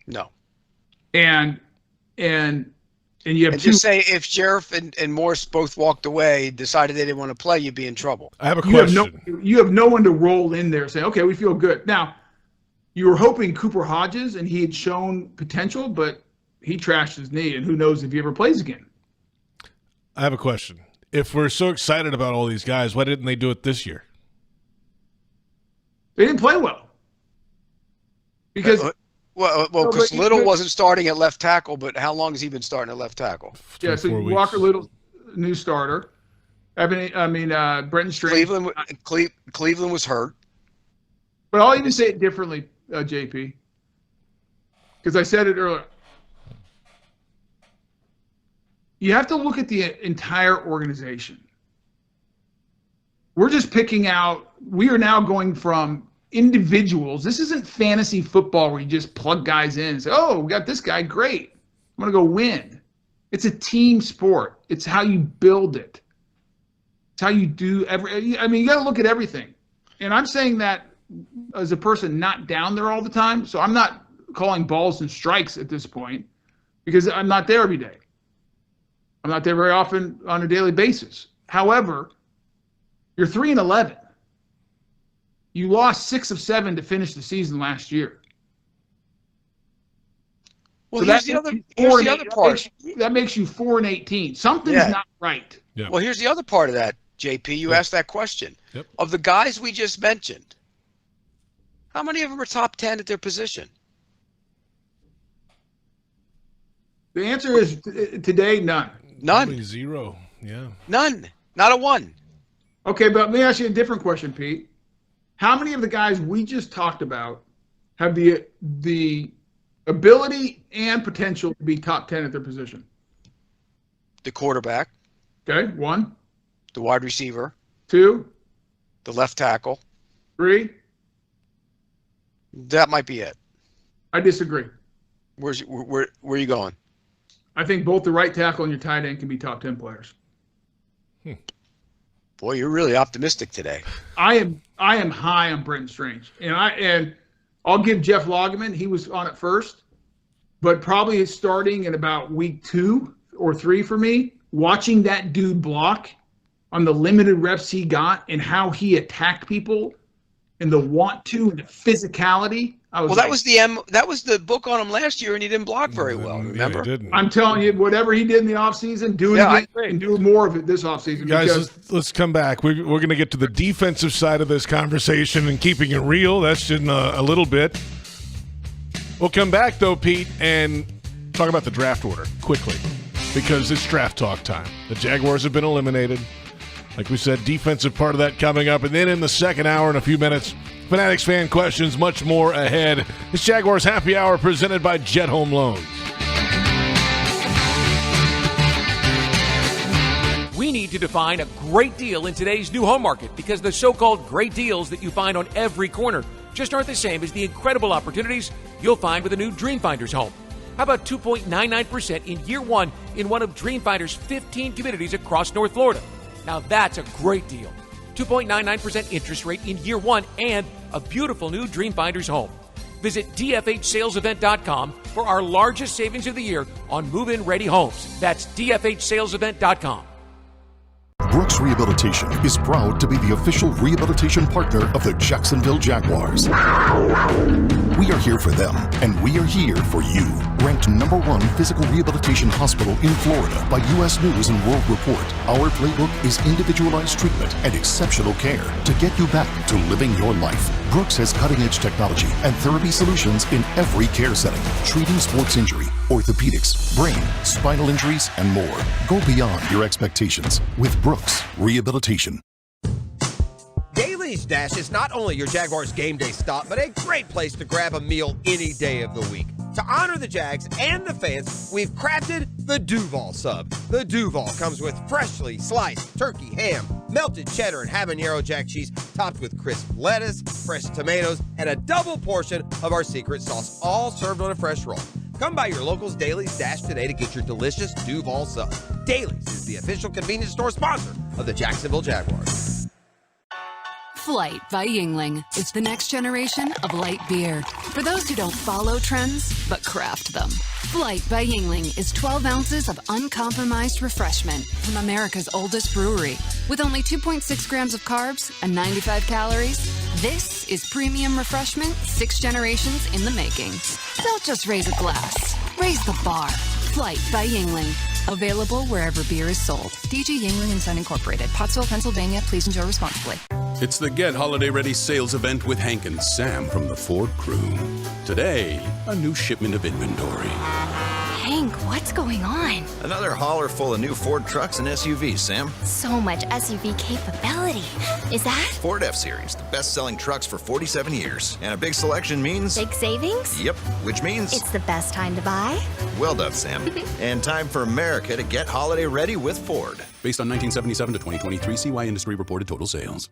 No. And you have and just say if Sheriff and Morse both walked away, decided they didn't want to play, you'd be in trouble. I have a question. You have no one to roll in there and say, okay, we feel good. Now, you were hoping Cooper Hodges, and he had shown potential, but he trashed his knee, and who knows if he ever plays again. I have a question. If we're so excited about all these guys, why didn't they do it this year? They didn't play well. Because because Little wasn't starting at left tackle, but how long has he been starting at left tackle? Yeah, so Walker Little, new starter. Brenton Strange. Cleveland was hurt. But I'll even say it differently, JP, because I said it earlier. You have to look at the entire organization. We're just picking out. We are now going from individuals. This isn't fantasy football where you just plug guys in and say, oh, we got this guy, great, I'm going to go win. It's a team sport. It's how you build it. It's how you do you got to look at everything. And I'm saying that as a person not down there all the time, so I'm not calling balls and strikes at this point because I'm not there every day. I'm not there very often on a daily basis. However, you're 3-11. You lost 6 of 7 to finish the season last year. Well, so here's the other part. That makes you 4-18. Something's not right. Yeah. Well, here's the other part of that, JP. You asked that question. Yep. Of the guys we just mentioned, how many of them are top 10 at their position? The answer is today, none. None. Probably 0. Yeah. None. Not a 1. Okay, but let me ask you a different question, Pete. How many of the guys we just talked about have the ability and potential to be top 10 at their position? The quarterback. Okay, 1. The wide receiver. 2. The left tackle. 3. That might be it. I disagree. Where are you going? I think both the right tackle and your tight end can be top 10 players. Boy, you're really optimistic today. I am high on Brenton Strange, and I'll give Jeff Loggeman. He was on it first, but probably starting in about week 2 or 3 for me. Watching that dude block on the limited reps he got and how he attacked people and the want to and the physicality. That was the book on him last year, and he didn't block very well. Remember? Yeah, he didn't. I'm telling you, whatever he did in the offseason, do it again and do more of it this offseason. Guys, let's come back. We're going to get to the defensive side of this conversation and keeping it real. That's in a little bit. We'll come back, though, Pete, and talk about the draft order quickly because it's draft talk time. The Jaguars have been eliminated. Like we said, defensive part of that coming up. And then in the second hour in a few minutes, Fanatics fan questions, much more ahead. It's Jaguars Happy Hour presented by Jet Home Loans. We need to define a great deal in today's new home market because the so-called great deals that you find on every corner just aren't the same as the incredible opportunities you'll find with a new Dreamfinder's home. How about 2.99% in year one in one of Dreamfinder's 15 communities across North Florida? Now that's a great deal. 2.99% interest rate in year one and a beautiful new Dreamfinder's home. Visit dfhsalesevent.com for our largest savings of the year on move-in ready homes. That's dfhsalesevent.com. Brooks Rehabilitation is proud to be the official rehabilitation partner of the Jacksonville Jaguars. We are here for them, and we are here for you. Ranked #1 physical rehabilitation hospital in Florida by U.S. News and World Report, our playbook is individualized treatment and exceptional care to get you back to living your life. Brooks has cutting-edge technology and therapy solutions in every care setting, treating sports injury, orthopedics, brain, spinal injuries, and more. Go beyond your expectations with Brooks Rehabilitation. Daly's Dash is not only your Jaguars game day stop, but a great place to grab a meal any day of the week. To honor the Jags and the fans, we've crafted the Duval Sub. The Duval comes with freshly sliced turkey, ham, melted cheddar, and habanero jack cheese, topped with crisp lettuce, fresh tomatoes, and a double portion of our secret sauce, all served on a fresh roll. Come by your local's Daly's Dash today to get your delicious Duval Sub. Daly's is the official convenience store sponsor of the Jacksonville Jaguars. Flight by Yuengling is the next generation of light beer. For those who don't follow trends, but craft them. Flight by Yuengling is 12 ounces of uncompromised refreshment from America's oldest brewery. With only 2.6 grams of carbs and 95 calories, this is premium refreshment 6 generations in the making. Don't just raise a glass, raise the bar. Flight by Yuengling. Available wherever beer is sold. DG Yuengling and Son Incorporated, Pottsville, Pennsylvania. Please enjoy responsibly. It's the Get Holiday Ready sales event with Hank and Sam from the Ford crew. Today, a new shipment of inventory. Hank, what's going on? Another hauler full of new Ford trucks and SUVs, Sam. So much SUV capability. Is that? Ford F-Series, the best-selling trucks for 47 years. And a big selection means... Big savings? Yep, which means... It's the best time to buy? Well done, Sam. And time for America to get holiday ready with Ford. Based on 1977 to 2023 CY Industry reported total sales.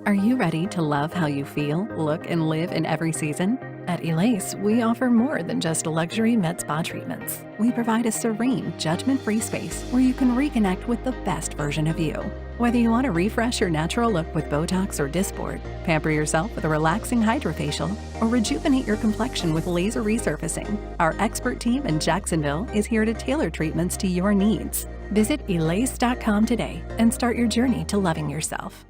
Are you ready to love how you feel, look, and live in every season? At Elase, we offer more than just luxury med spa treatments. We provide a serene, judgment-free space where you can reconnect with the best version of you. Whether you want to refresh your natural look with Botox or Dysport, pamper yourself with a relaxing hydrofacial, or rejuvenate your complexion with laser resurfacing, our expert team in Jacksonville is here to tailor treatments to your needs. Visit elase.com today and start your journey to loving yourself.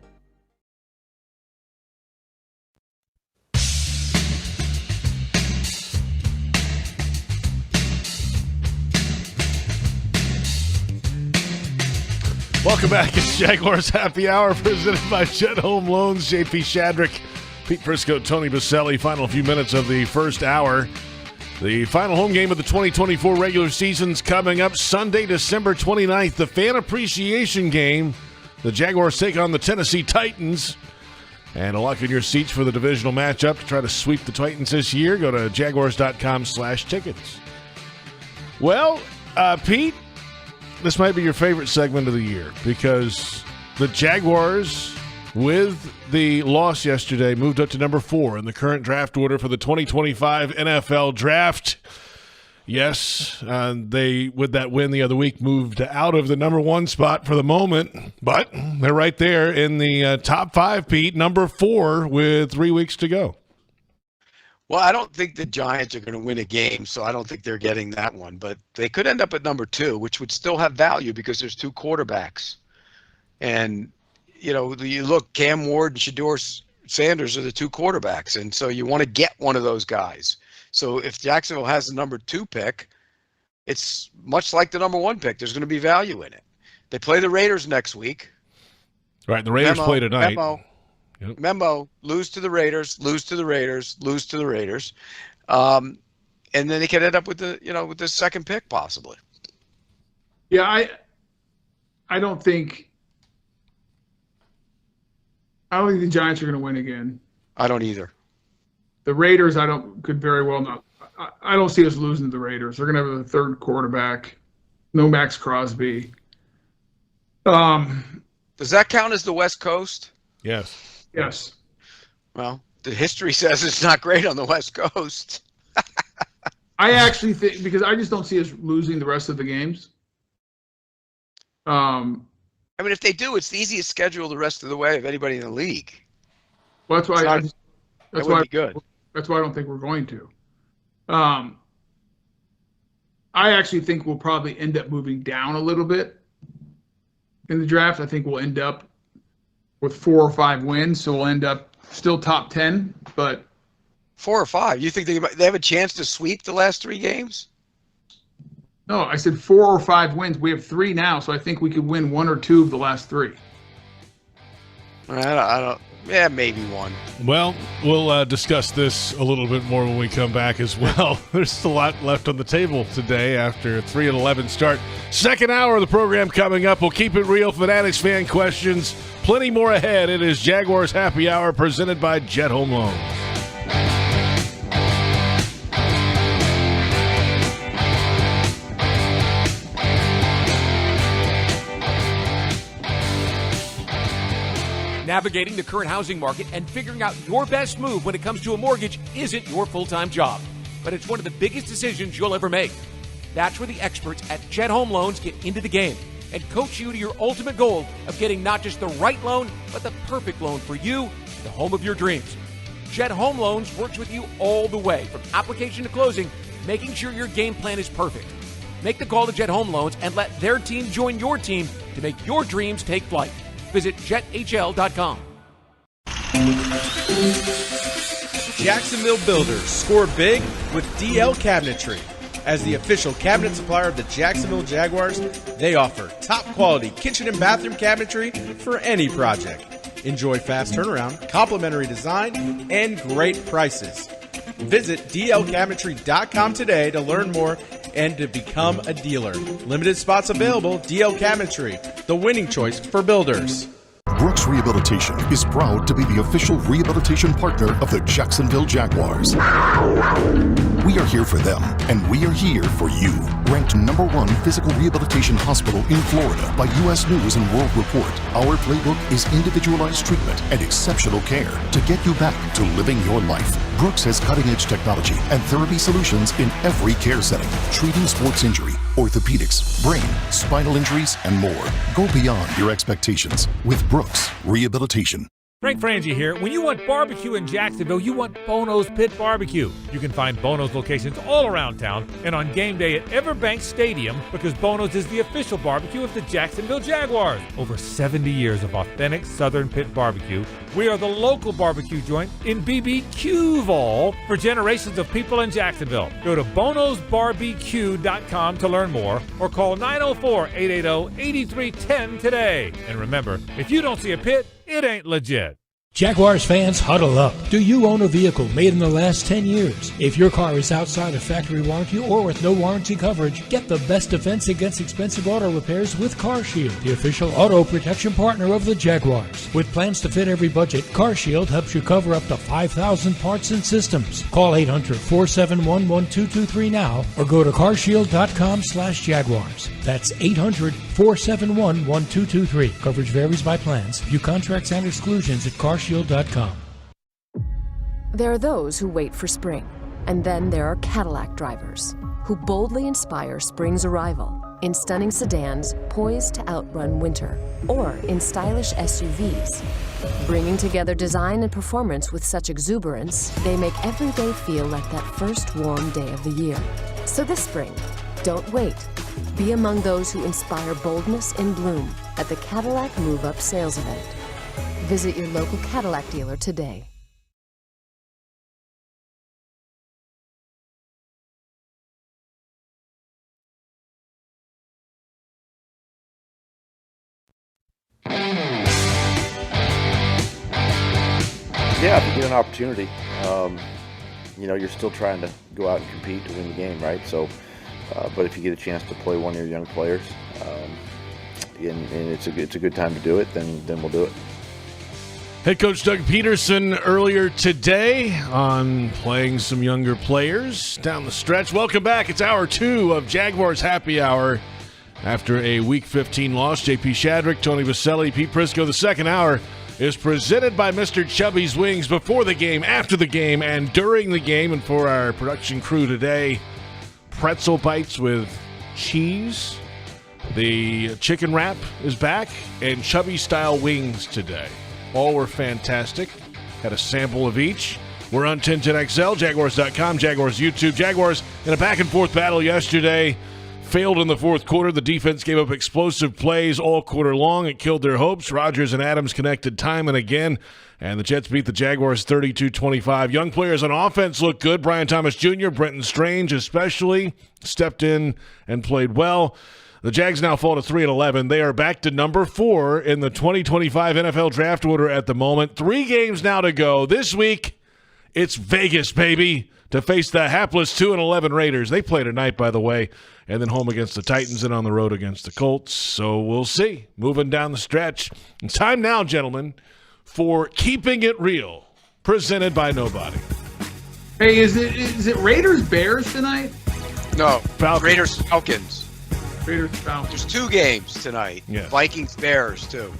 Welcome back. It's Jaguars Happy Hour presented by Jet Home Loans. JP Shadrick, Pete Prisco, Tony Boselli. Final few minutes of the first hour. The final home game of the 2024 regular season's coming up Sunday, December 29th. The fan appreciation game. The Jaguars take on the Tennessee Titans. And a lock in your seats for the divisional matchup to try to sweep the Titans this year. Go to jaguars.com/tickets. Well, Pete, this might be your favorite segment of the year because the Jaguars, with the loss yesterday, moved up to number 4 in the current draft order for the 2025 NFL Draft. Yes, they, with that win the other week, moved out of the number 1 spot for the moment, but they're right there in the top 5, Pete, number 4 with 3 weeks to go. Well, I don't think the Giants are going to win a game, so I don't think they're getting that one. But they could end up at number 2, which would still have value because there's 2 quarterbacks. And, you look, Cam Ward and Shedeur Sanders are the 2 quarterbacks, and so you want to get one of those guys. So if Jacksonville has the number 2 pick, it's much like the number 1 pick. There's going to be value in it. They play the Raiders next week. Right, the Raiders play tonight. Memo, lose to the Raiders, lose to the Raiders, lose to the Raiders. And then they could end up with with the second pick possibly. Yeah, I don't think the Giants are going to win again. I don't either. The Raiders, could very well not. I don't see us losing to the Raiders. They're going to have a third quarterback. No Max Crosby. Does that count as the West Coast? Yes. Yes. Well, the history says it's not great on the West Coast. I actually think, because I just don't see us losing the rest of the games. I mean, if they do, it's the easiest schedule the rest of the way of anybody in the league. Well, that's why that would be good. That's why I don't think we're going to. I actually think we'll probably end up moving down a little bit in the draft. I think we'll end up with 4 or 5 wins, so we'll end up still top 10. But 4 or 5? You think they have a chance to sweep the last 3 games? No, I said 4 or 5 wins. We have 3 now, so I think we could win 1 or 2 of the last 3. I don't. Yeah, maybe 1. Well, we'll discuss this a little bit more when we come back as well. There's a lot left on the table today after a 3-11 start. Second hour of the program coming up. We'll keep it real. Fanatics fan questions. Plenty more ahead. It is Jaguars Happy Hour presented by Jet Home Loans. Navigating the current housing market and figuring out your best move when it comes to a mortgage isn't your full-time job, but it's one of the biggest decisions you'll ever make. That's where the experts at Jet Home Loans get into the game and coach you to your ultimate goal of getting not just the right loan, but the perfect loan for you, the home of your dreams. Jet Home Loans works with you all the way, from application to closing, making sure your game plan is perfect. Make the call to Jet Home Loans and let their team join your team to make your dreams take flight. Visit jethl.com. Jacksonville Builders score big with DL Cabinetry. As the official cabinet supplier of the Jacksonville Jaguars, they offer top quality kitchen and bathroom cabinetry for any project. Enjoy fast turnaround, complimentary design, and great prices. Visit dlcabinetry.com today to learn more and to become a dealer. Limited spots available. DL Cabinetry, the winning choice for builders. Brooks Rehabilitation is proud to be the official rehabilitation partner of the Jacksonville Jaguars. We are here for them, and we are here for you. Ranked #1 physical rehabilitation hospital in Florida by U.S. News and World Report, our playbook is individualized treatment and exceptional care to get you back to living your life. Brooks has cutting-edge technology and therapy solutions in every care setting, treating sports injury, orthopedics, brain, spinal injuries, and more. Go beyond your expectations with Brooks Rehabilitation. Frank Frangie here. When you want barbecue in Jacksonville, you want Bono's Pit Barbecue. You can find Bono's locations all around town and on game day at Everbank Stadium, because Bono's is the official barbecue of the Jacksonville Jaguars. Over 70 years of authentic Southern Pit Barbecue. We are the local barbecue joint in BBQval for generations of people in Jacksonville. Go to bonosbarbecue.com to learn more or call 904-880-8310 today. And remember, if you don't see a pit, it ain't legit. Jaguars fans, huddle up. Do you own a vehicle made in the last 10 years? If your car is outside of factory warranty or with no warranty coverage, get the best defense against expensive auto repairs with CarShield, the official auto protection partner of the Jaguars. With plans to fit every budget, CarShield helps you cover up to 5,000 parts and systems. Call 800-471-1223 now or go to carshield.com/Jaguars. That's 800-471-1223. Coverage varies by plans. View contracts and exclusions at carshield.com. There are those who wait for spring, and then there are Cadillac drivers who boldly inspire spring's arrival in stunning sedans poised to outrun winter, or in stylish SUVs. Bringing together design and performance with such exuberance, they make every day feel like that first warm day of the year. So this spring, don't wait. Be among those who inspire boldness in bloom at the Cadillac Move Up sales event. Visit your local Cadillac dealer today. Yeah, if you get an opportunity, you're still trying to go out and compete to win the game, right? So, but if you get a chance to play one of your young players, and it's a good time to do it, then we'll do it. Head coach Doug Peterson earlier today on playing some younger players down the stretch. Welcome back. It's hour 2 of Jaguars Happy Hour. After a Week 15 loss, J.P. Shadrick, Tony Boselli, Pete Prisco. The second hour is presented by Mr. Chubby's Wings before the game, after the game, and during the game. And for our production crew today, pretzel bites with cheese. The chicken wrap is back, and Chubby-style wings today. All were fantastic. Had a sample of each. We're on 1010XL, Jaguars.com, Jaguars YouTube. Jaguars in a back-and-forth battle yesterday. Failed in the fourth quarter. The defense gave up explosive plays all quarter long. It killed their hopes. Rodgers and Adams connected time and again, and the Jets beat the Jaguars 32-25. Young players on offense look good. Brian Thomas Jr., Brenton Strange especially, stepped in and played well. The Jags now fall to 3-11. They are back to number 4 in the 2025 NFL draft order at the moment. 3 games now to go. This week, it's Vegas, baby, to face the hapless 2-11 Raiders. They play tonight, by the way, and then home against the Titans and on the road against the Colts. So we'll see. Moving down the stretch. And time now, gentlemen, for Keeping It Real, presented by Nobody. Hey, is it Raiders-Bears tonight? No, Falcons. Raiders-Falcons. Raiders-Falcons. There's 2 games tonight. Yeah. Vikings-Bears, too.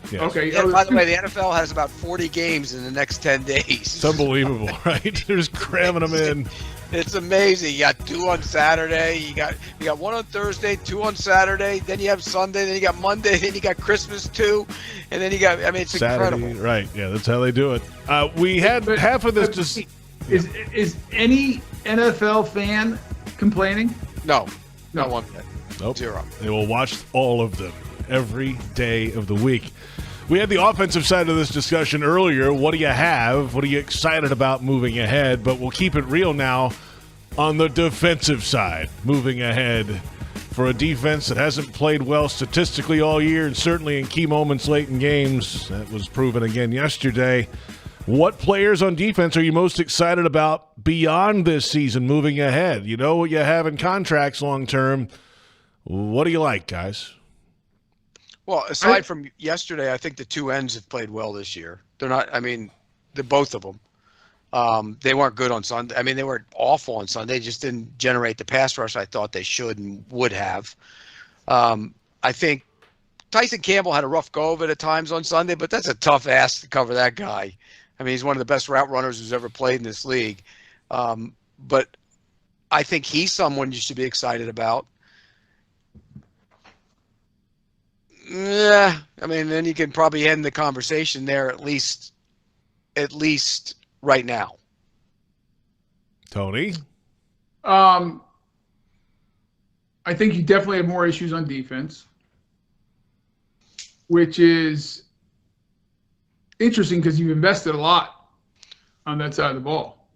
Yes. Okay. Yeah, by the way, the NFL has about 40 games in the next 10 days. It's unbelievable, right? They're just cramming them in. It's amazing. You got 2 on Saturday. You got 1 on Thursday, 2 on Saturday. Then you have Sunday. Then you got Monday. Then you got Christmas too. And then you got. I mean, it's Saturday, incredible. Right? Yeah, that's how they do it. We had half of this. Just is any NFL fan complaining? No. No. Not one. Nope. 0. They will watch all of them every day of the week. We had the offensive side of this discussion earlier. What do you have? What are you excited about moving ahead? But we'll keep it real now on the defensive side, moving ahead for a defense that hasn't played well statistically all year and certainly in key moments late in games. That was proven again yesterday. What players on defense are you most excited about beyond this season moving ahead? You know what you have in contracts long term. What do you like, guys? Well, aside from yesterday, I think the 2 ends have played well this year. They're not. I mean, they're both of them. They weren't good on Sunday. I mean, they weren't awful on Sunday. They just didn't generate the pass rush I thought they should and would have. I think Tyson Campbell had a rough go of it at times on Sunday, but that's a tough ask to cover that guy. I mean, he's one of the best route runners who's ever played in this league. But I think he's someone you should be excited about. Yeah, I mean, then you can probably end the conversation there at least right now. Tony? I think you definitely have more issues on defense, which is interesting because you've invested a lot on that side of the ball.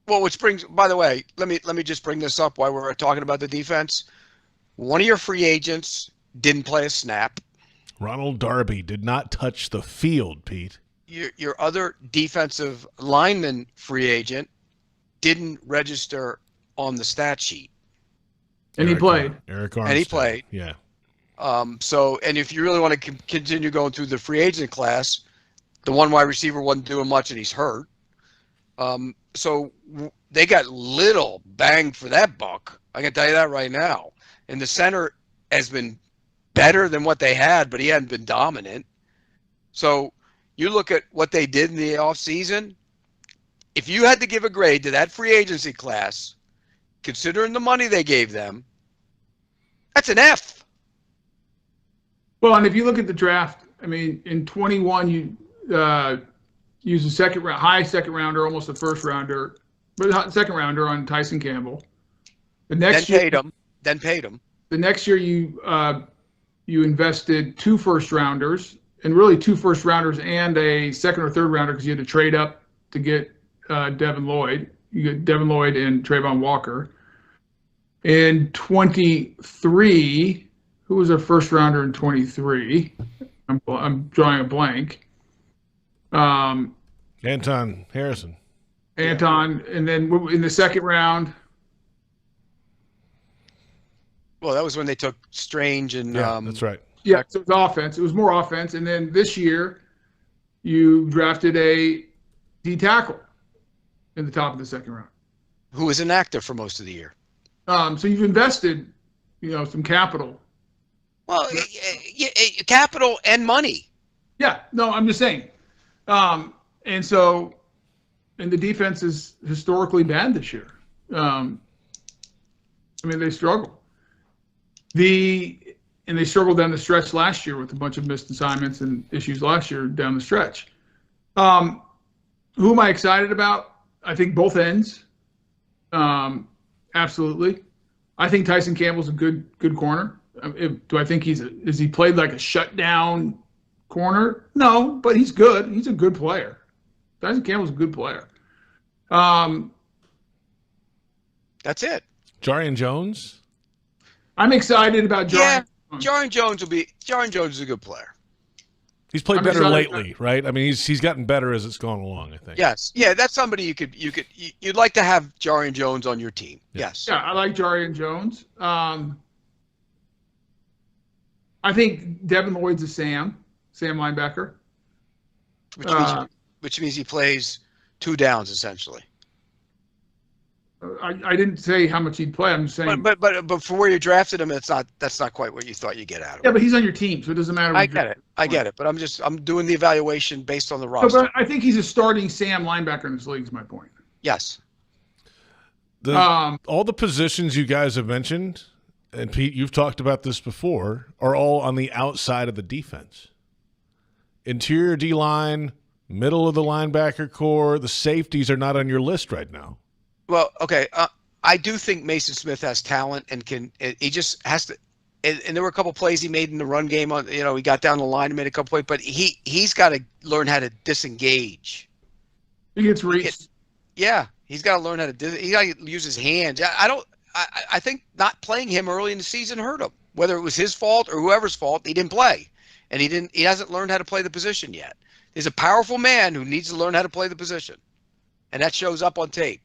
Well, which brings, by the way, let me just bring this up while we're talking about the defense. One of your free agents didn't play a snap. Ronald Darby did not touch the field, Pete. Your other defensive lineman free agent didn't register on the stat sheet. And he played. Eric Armstead. And he played. Yeah. So, and if you really want to continue going through the free agent class, the one wide receiver wasn't doing much and he's hurt. So they got little bang for that buck. I can tell you that right now. And the center has been better than what they had, but he hadn't been dominant. So you look at what they did in the offseason. If you had to give a grade to that free agency class, considering the money they gave them, That's an F. Well, and if you look at the draft, I mean, in 21, you use a high second rounder, almost a first rounder, but second rounder on Tyson Campbell. Then paid him. The next year, you invested 2 first rounders, and really 2 first rounders and a second or third rounder because you had to trade up to get Devin Lloyd. You get Devin Lloyd and Trayvon Walker. In 23, who was our first rounder in 23? I'm drawing a blank. Anton Harrison. Anton, and then in the second round. Well, that was when they took Strange and. Yeah, that's right. Yeah, so it was offense. It was more offense, and then this year, you drafted a D tackle in the top of the second round, who was inactive for most of the year. So you've invested, some capital. Well, capital and money. Yeah, no, I'm just saying. And the defense is historically bad this year. They struggle. And they struggled down the stretch last year with a bunch of missed assignments and issues last year down the stretch. Who am I excited about? I think both ends. Absolutely. I think Tyson Campbell's a good corner. Do I think is he played like a shutdown corner? No, but he's good. He's a good player. Tyson Campbell's a good player. That's it. Jarian Jones? I'm excited about Jarian. Yeah, Jarian Jones is a good player. He's played better lately, right? I mean, he's gotten better as it's gone along, I think. Yes. Yeah, that's somebody you'd like to have Jarian Jones on your team. Yeah. Yes. Yeah, I like Jarian Jones. I think Devin Lloyd's a Sam linebacker. Which means he plays 2 downs essentially. I didn't say how much he'd play. I'm just saying. But for where you drafted him, that's not quite what you thought you'd get out of him. Yeah, but he's on your team, so it doesn't matter. I get it. But I'm doing the evaluation based on the roster. But I think he's a starting Sam linebacker in this league. Is my point. Yes. All the positions you guys have mentioned, and Pete, you've talked about this before, are all on the outside of the defense. Interior D-line, middle of the linebacker core, the safeties are not on your list right now. Well, okay. I do think Mason Smith has talent and he just has to. And there were a couple plays he made in the run game. He got down the line and made a couple plays, but he's got to learn how to disengage. He gets reached. Yeah, he's got to learn how to. He got to use his hands. I think not playing him early in the season hurt him. Whether it was his fault or whoever's fault, he didn't play, and he hasn't learned how to play the position yet. He's a powerful man who needs to learn how to play the position, and that shows up on tape.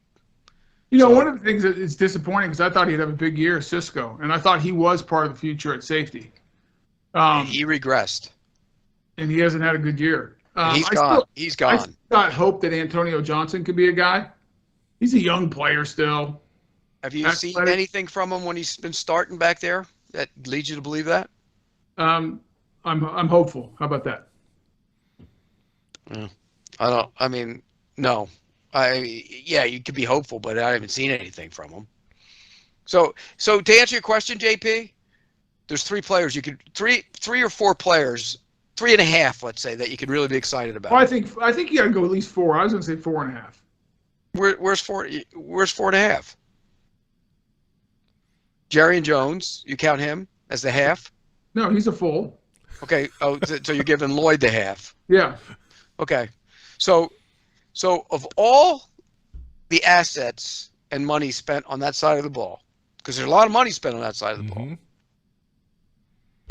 One of the things that is disappointing because I thought he'd have a big year at Cisco, and I thought he was part of the future at safety. He regressed, and he hasn't had a good year. He's gone. I still got hope that Antonio Johnson could be a guy. He's a young player still. Have you seen anything from him when he's been starting back there that leads you to believe that? I'm hopeful. How about that? No. You could be hopeful, but I haven't seen anything from him. So to answer your question, JP, there's 3 players three or 4 players, 3.5, let's say, that you could really be excited about. Well, I think you got to go at least 4. I was going to say 4.5. Where's 4.5? Jarian Jones, you count him as the half? No, he's a full. Okay. Oh, so you're giving Lloyd the half. Yeah. Okay. So of all the assets and money spent on that side of the ball, because there's a lot of money spent on that side of the ball,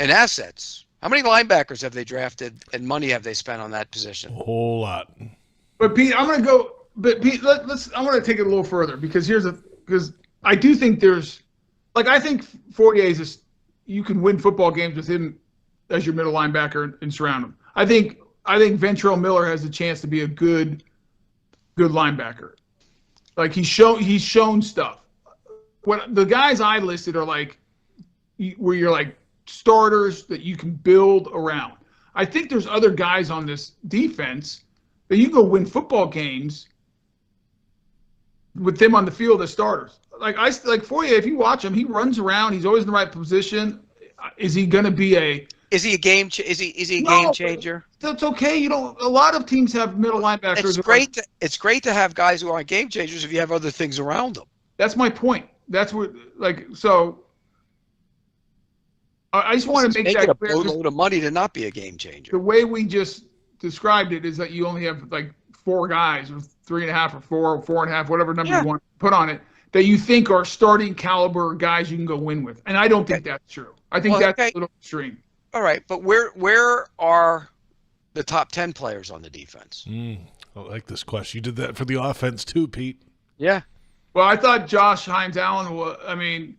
and assets, how many linebackers have they drafted and money have they spent on that position? A whole lot. But Pete, I'm going to go. But Pete, I want to take it a little further because because I do think I think Fourier you can win football games with him as your middle linebacker and surround him. I think Ventrell Miller has a chance to be a good linebacker. Like he's shown stuff. What the guys I listed are like where you're like starters that you can build around. I think there's other guys on this defense that you go win football games with them on the field as starters. like Foye, if you watch him, he runs around. He's always in the right position. Is he going to be Is he a game? Is he a game changer? That's okay. You don't. A lot of teams have middle linebackers. It's great to have guys who aren't game changers if you have other things around them. That's my point. That's what so. I just want to make that clear. A boatload of money to not be a game changer. The way we just described it is that you only have like 4 guys, or 3.5, or 4, or 4.5, whatever number you want to put on it, that you think are starting caliber guys you can go win with. And I don't think that's true. I think that's a little extreme. All right, but where are the top 10 players on the defense? I like this question. You did that for the offense too, Pete. Yeah. Well, I thought Josh Hines-Allen was. I mean,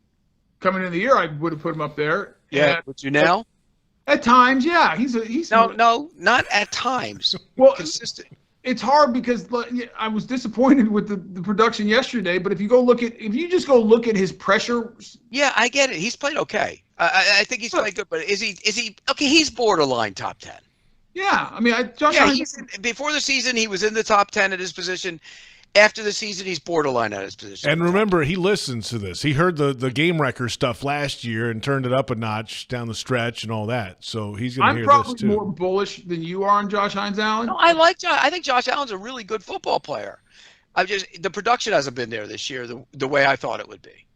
coming into the year, I would have put him up there. Yeah, would you now? At times, yeah, he's no, not at times. Well, consistent. It's hard because I was disappointed with the production yesterday. But if you just go look at his pressure. Yeah, I get it. He's played okay. I think he's played good. But is he okay? He's borderline top 10. Yeah, I mean, before the season, he was in the top 10 at his position. After the season, he's borderline at his position. And remember, he listens to this. He heard the game wrecker stuff last year and turned it up a notch down the stretch and all that. So he's going to hear this too. I'm probably more bullish than you are on Josh Hines-Allen. No, I think Josh Allen's a really good football player. The production hasn't been there this year the way I thought it would be.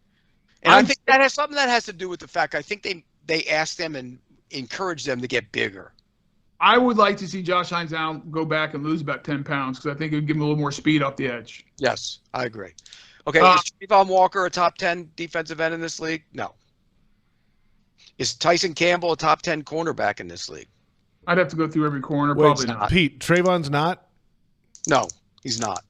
And I think that has to do with the fact I think they asked them and encouraged them to get bigger. I would like to see Josh Hines-Allen go back and lose about 10 pounds because I think it would give him a little more speed off the edge. Yes, I agree. Okay, is Trayvon Walker a top 10 defensive end in this league? No. Is Tyson Campbell a top 10 cornerback in this league? I'd have to go through every corner. Probably not. Pete, Trayvon's not? No, he's not.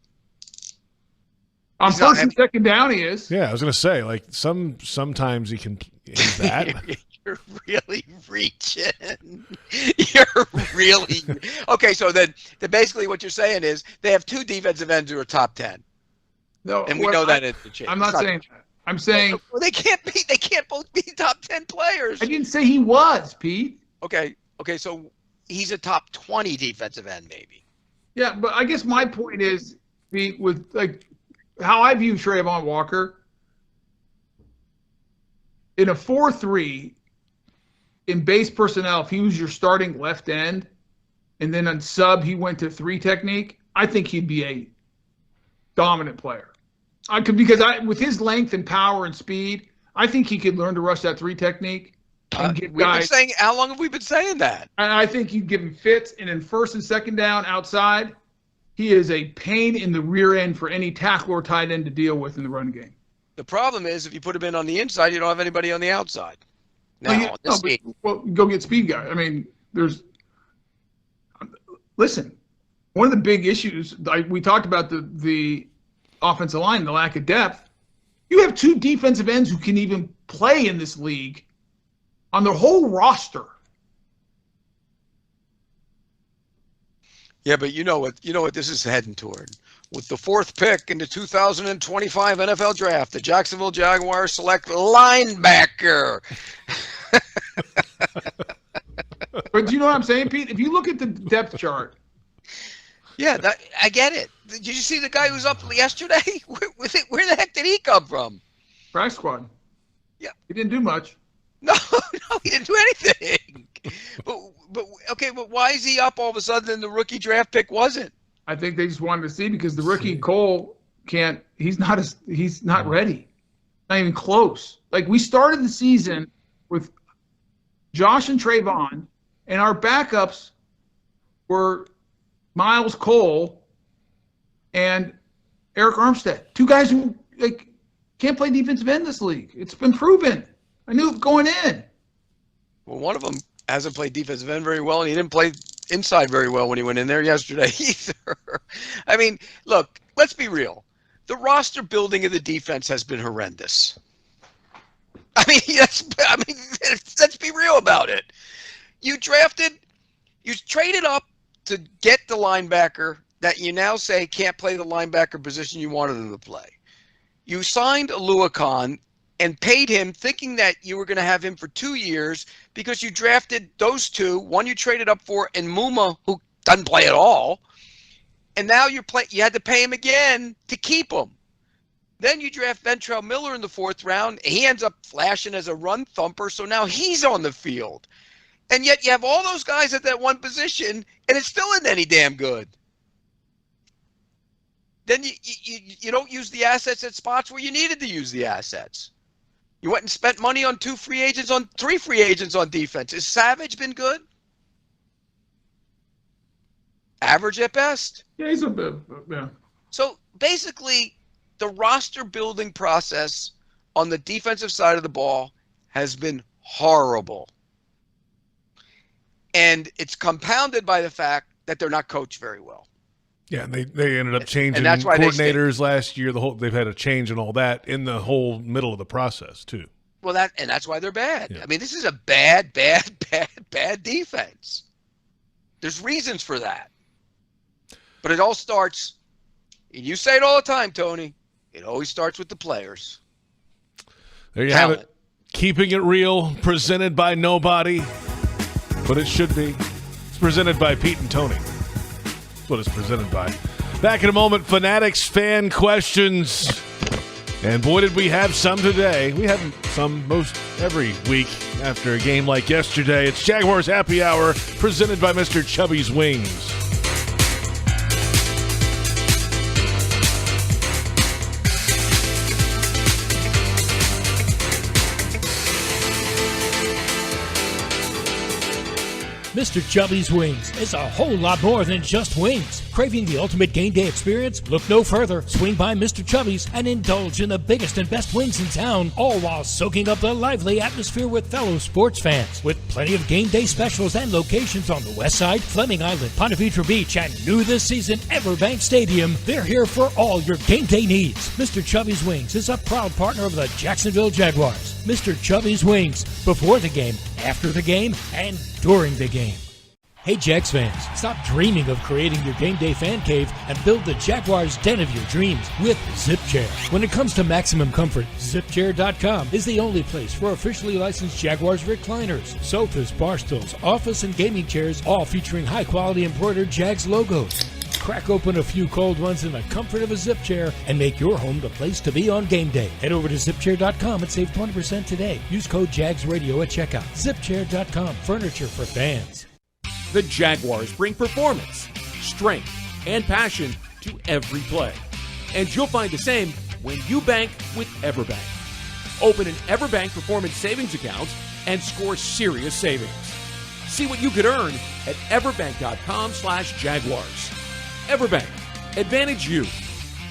On first and second down, he is. Yeah, I was going to say, like, sometimes he can he's that. You're really reaching. You're really okay. So then basically what you're saying is they have 2 defensive ends who are top 10. No, and we know that it's the change. I'm not saying that. I'm saying they can't be. They can't both be top 10 players. I didn't say he was, Pete. Okay. So he's a top 20 defensive end, maybe. Yeah, but I guess my point is, Pete, with like how I view Trayvon Walker in a 4-3. In base personnel, if he was your starting left end, and then on sub he went to 3 technique, I think he'd be a dominant player. With his length and power and speed, I think he could learn to rush that 3 technique. We've been saying, how long have we been saying that? And I think you give him fits, and in first and second down outside, he is a pain in the rear end for any tackle or tight end to deal with in the run game. The problem is if you put him in on the inside, you don't have anybody on the outside. Go get speed guy. I mean, listen, one of the big issues, we talked about the offensive line, the lack of depth. You have 2 defensive ends who can even play in this league on their whole roster. Yeah, but you know what this is heading toward. With the 4th pick in the 2025 NFL Draft, the Jacksonville Jaguars select linebacker. But do you know what I'm saying, Pete? If you look at the depth chart. Yeah, I get it. Did you see the guy who was up yesterday? Where the heck did he come from? Practice squad. Yeah. He didn't do much. No, he didn't do anything. But why is he up all of a sudden and the rookie draft pick wasn't? I think they just wanted to see because the rookie Cole he's not ready. Not even close. Like we started the season with Josh and Trayvon, and our backups were Miles Cole and Eric Armstead. 2 guys who can't play defensive end in this league. It's been proven. I knew it going in. Well, one of them hasn't played defensive end very well, and he didn't play inside very well when he went in there yesterday either. I mean, look, let's be real. The roster building of the defense has been horrendous. Let's be real about it. You traded up to get the linebacker that you now say can't play the linebacker position you wanted him to play. You signed Aluakon and paid him thinking that you were going to have him for 2 years because you drafted those 2, one you traded up for, and Muma, who doesn't play at all. And now you had to pay him again to keep him. Then you draft Ventrell Miller in the 4th round. He ends up flashing as a run thumper, so now he's on the field. And yet you have all those guys at that one position, and it still isn't any damn good. Then you don't use the assets at spots where you needed to use the assets. You went and spent money on 3 free agents on defense. Has Savage been good? Average at best? Yeah, he's a bit, yeah. So basically, the roster building process on the defensive side of the ball has been horrible. And it's compounded by the fact that they're not coached very well. Yeah, and they ended up changing that's why coordinators last year. They've had a change and all that in the whole middle of the process too. Well, that's why they're bad. Yeah. I mean, this is a bad defense. There's reasons for that. But it all starts, and you say it all the time, Tony, it always starts with the players. There you have it. Keeping it real, presented by nobody, but it should be. It's presented by Pete and Tony. That's what it's presented by. Back in a moment, Fanatics fan questions. And boy, did we have some today. We have some most every week after a game like yesterday. It's Jaguars Happy Hour, presented by Mr. Chubby's Wings. Mr. Chubby's Wings is a whole lot more than just wings. Craving the ultimate game day experience? Look no further. Swing by Mr. Chubby's and indulge in the biggest and best wings in town, all while soaking up the lively atmosphere with fellow sports fans. With plenty of game day specials and locations on the West Side, Fleming Island, Ponte Vedra Beach, and new this season, Everbank Stadium, they're here for all your game day needs. Mr. Chubby's Wings is a proud partner of the Jacksonville Jaguars. Mr. Chubby's Wings, before the game, after the game, and during the game. Hey Jags fans, stop dreaming of creating your game day fan cave and build the Jaguars den of your dreams with ZipChair. When it comes to maximum comfort, ZipChair.com is the only place for officially licensed Jaguars recliners, sofas, bar stools, office and gaming chairs, all featuring high-quality embroidered Jags logos. Crack open a few cold ones in the comfort of a ZipChair and make your home the place to be on game day. Head over to ZipChair.com and save 20% today. Use code JagsRadio at checkout. ZipChair.com, furniture for fans. The Jaguars bring performance, strength, and passion to every play. And you'll find the same when you bank with Everbank. Open an Everbank Performance Savings account and score serious savings. See what you could earn at everbank.com/Jaguars. Everbank, advantage you.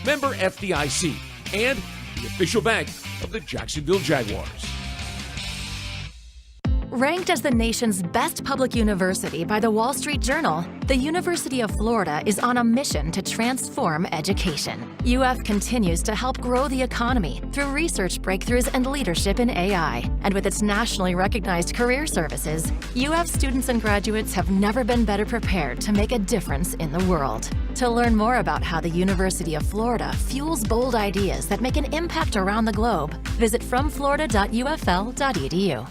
Member FDIC and the official bank of the Jacksonville Jaguars. Ranked as the nation's best public university by the Wall Street Journal, the University of Florida is on a mission to transform education. UF continues to help grow the economy through research breakthroughs and leadership in AI. And with its nationally recognized career services, UF students and graduates have never been better prepared to make a difference in the world. To learn more about how the University of Florida fuels bold ideas that make an impact around the globe, visit fromflorida.ufl.edu.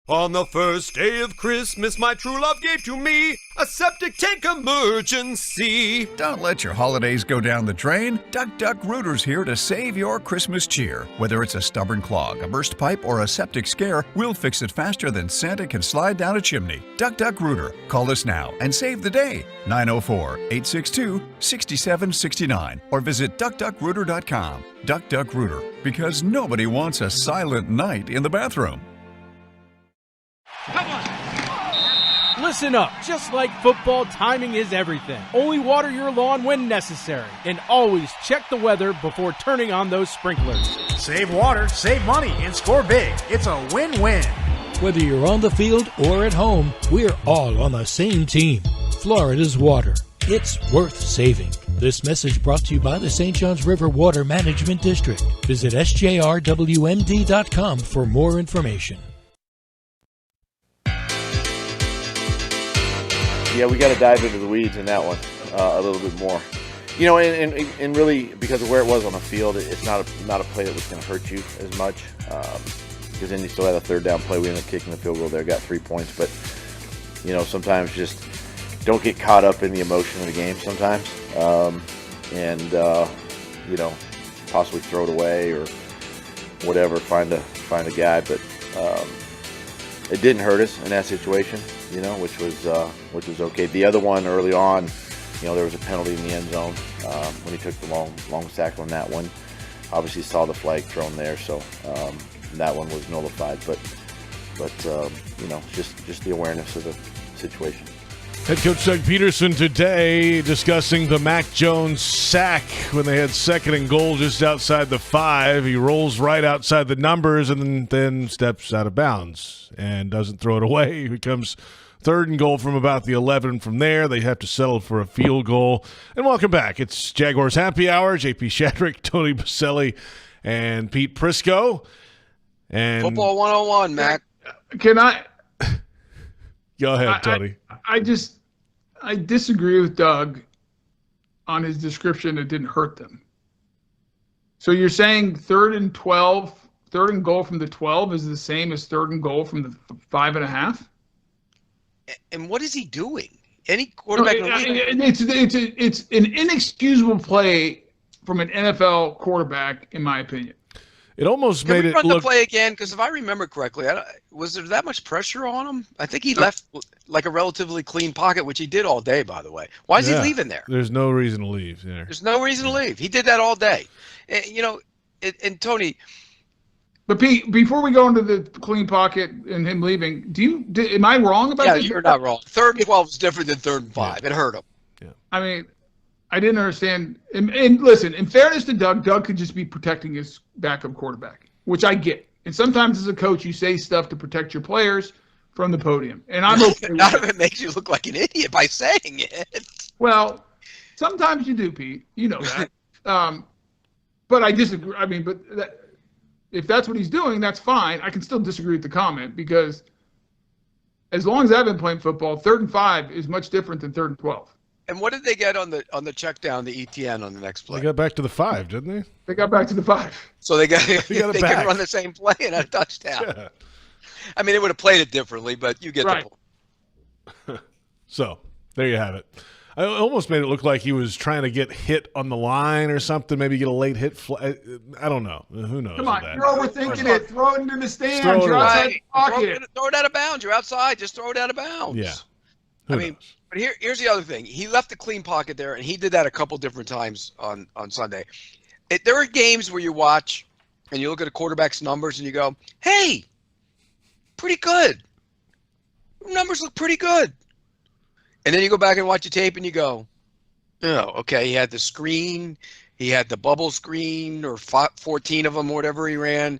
On the first day of Christmas, my true love gave to me a septic tank emergency. Don't let your holidays go down the drain. Duck Rooter's here to save your Christmas cheer. Whether it's a stubborn clog, a burst pipe, or a septic scare, we'll fix it faster than Santa can slide down a chimney. Duck Rooter. Call us now and save the day. 904-862-6769 or visit duckduckrooter.com. Duck Rooter, because nobody wants a silent night in the bathroom. Listen up. Just like football, timing is everything. Only water your lawn when necessary. And always check the weather before turning on those sprinklers. Save water, save money, and score big. It's a win-win. Whether you're on the field or at home, we're all on the same team. Florida's water. It's worth saving. This message brought to you by the St. Johns River Water Management District. Visit sjrwmd.com for more information. Yeah, we got to dive into the weeds in that one a little bit more. You know, and really because of where it was on the field, it's not a play that was going to hurt you as much because then you still had a third down play. We ended up kicking the field goal there, got 3 points. But, you know, sometimes just don't get caught up in the emotion of the game sometimes. You know, possibly throw it away or whatever, find a guy. But it didn't hurt us in that situation, which was okay. The other one early on, there was a penalty in the end zone when he took the long sack on that one. Obviously saw the flag thrown there, so that one was nullified. But just the awareness of the situation. Head coach Doug Peterson today discussing the Mac Jones sack when they had 2nd and goal just outside the 5. He rolls right outside the numbers and then steps out of bounds and doesn't throw it away. It becomes 3rd and goal from about the 11 from there. They have to settle for a field goal. And welcome back. It's Jaguars Happy Hour. JP Shadrick, Tony Boselli, and Pete Prisco. And Football 101, Mac. Can I? Go ahead, Tony. I disagree with Doug on his description. It didn't hurt them. So you're saying 3rd and 12, 3rd and goal from the 12 is the same as 3rd and goal from the 5.5? And what is he doing? Any quarterback? It's an inexcusable play from an NFL quarterback, in my opinion. It almost Can made we it run look. the play again? Because if I remember correctly, was there that much pressure on him? I think he left like a relatively clean pocket, which he did all day, by the way. Why is he leaving there? There's no reason to leave there. There's no reason to leave. He did that all day. And Tony. But Pete, before we go into the clean pocket and him leaving, am I wrong about this? Yeah, you're not wrong. 3rd and 12 is different than 3rd and 5. It hurt him. Yeah. I mean, I didn't understand. And listen, in fairness to Doug could just be protecting his backup quarterback, which I get. And sometimes as a coach, you say stuff to protect your players from the podium. And I'm okay with None of it makes you look like an idiot by saying it. Well, sometimes you do, Pete. You know that. But I disagree. I mean, if that's what he's doing, that's fine. I can still disagree with the comment because as long as I've been playing football, 3rd and 5 is much different than 3rd and 12. And what did they get on the check down, the ETN on the next play? They got back to the 5, didn't they? They got back to the 5. So they got it they back. could run the same play and a touchdown. Yeah. I mean, they would have played it differently, but you get the point. So there you have it. I almost made it look like he was trying to get hit on the line or something, maybe get a late hit. I don't know. Who knows? Come on, that. you're overthinking it. Throw it into the stands. Throw it You're outside the Right. pocket. Throw it out of bounds. You're outside. Just throw it out of bounds. Yeah. I mean, but here's the other thing. He left a clean pocket there, and he did that a couple different times on Sunday. There are games where you watch and you look at a quarterback's numbers and you go, hey, pretty good. Numbers look pretty good. And then you go back and watch the tape and you go, oh, okay, he had the screen. He had the bubble screen or 14 of them, whatever he ran.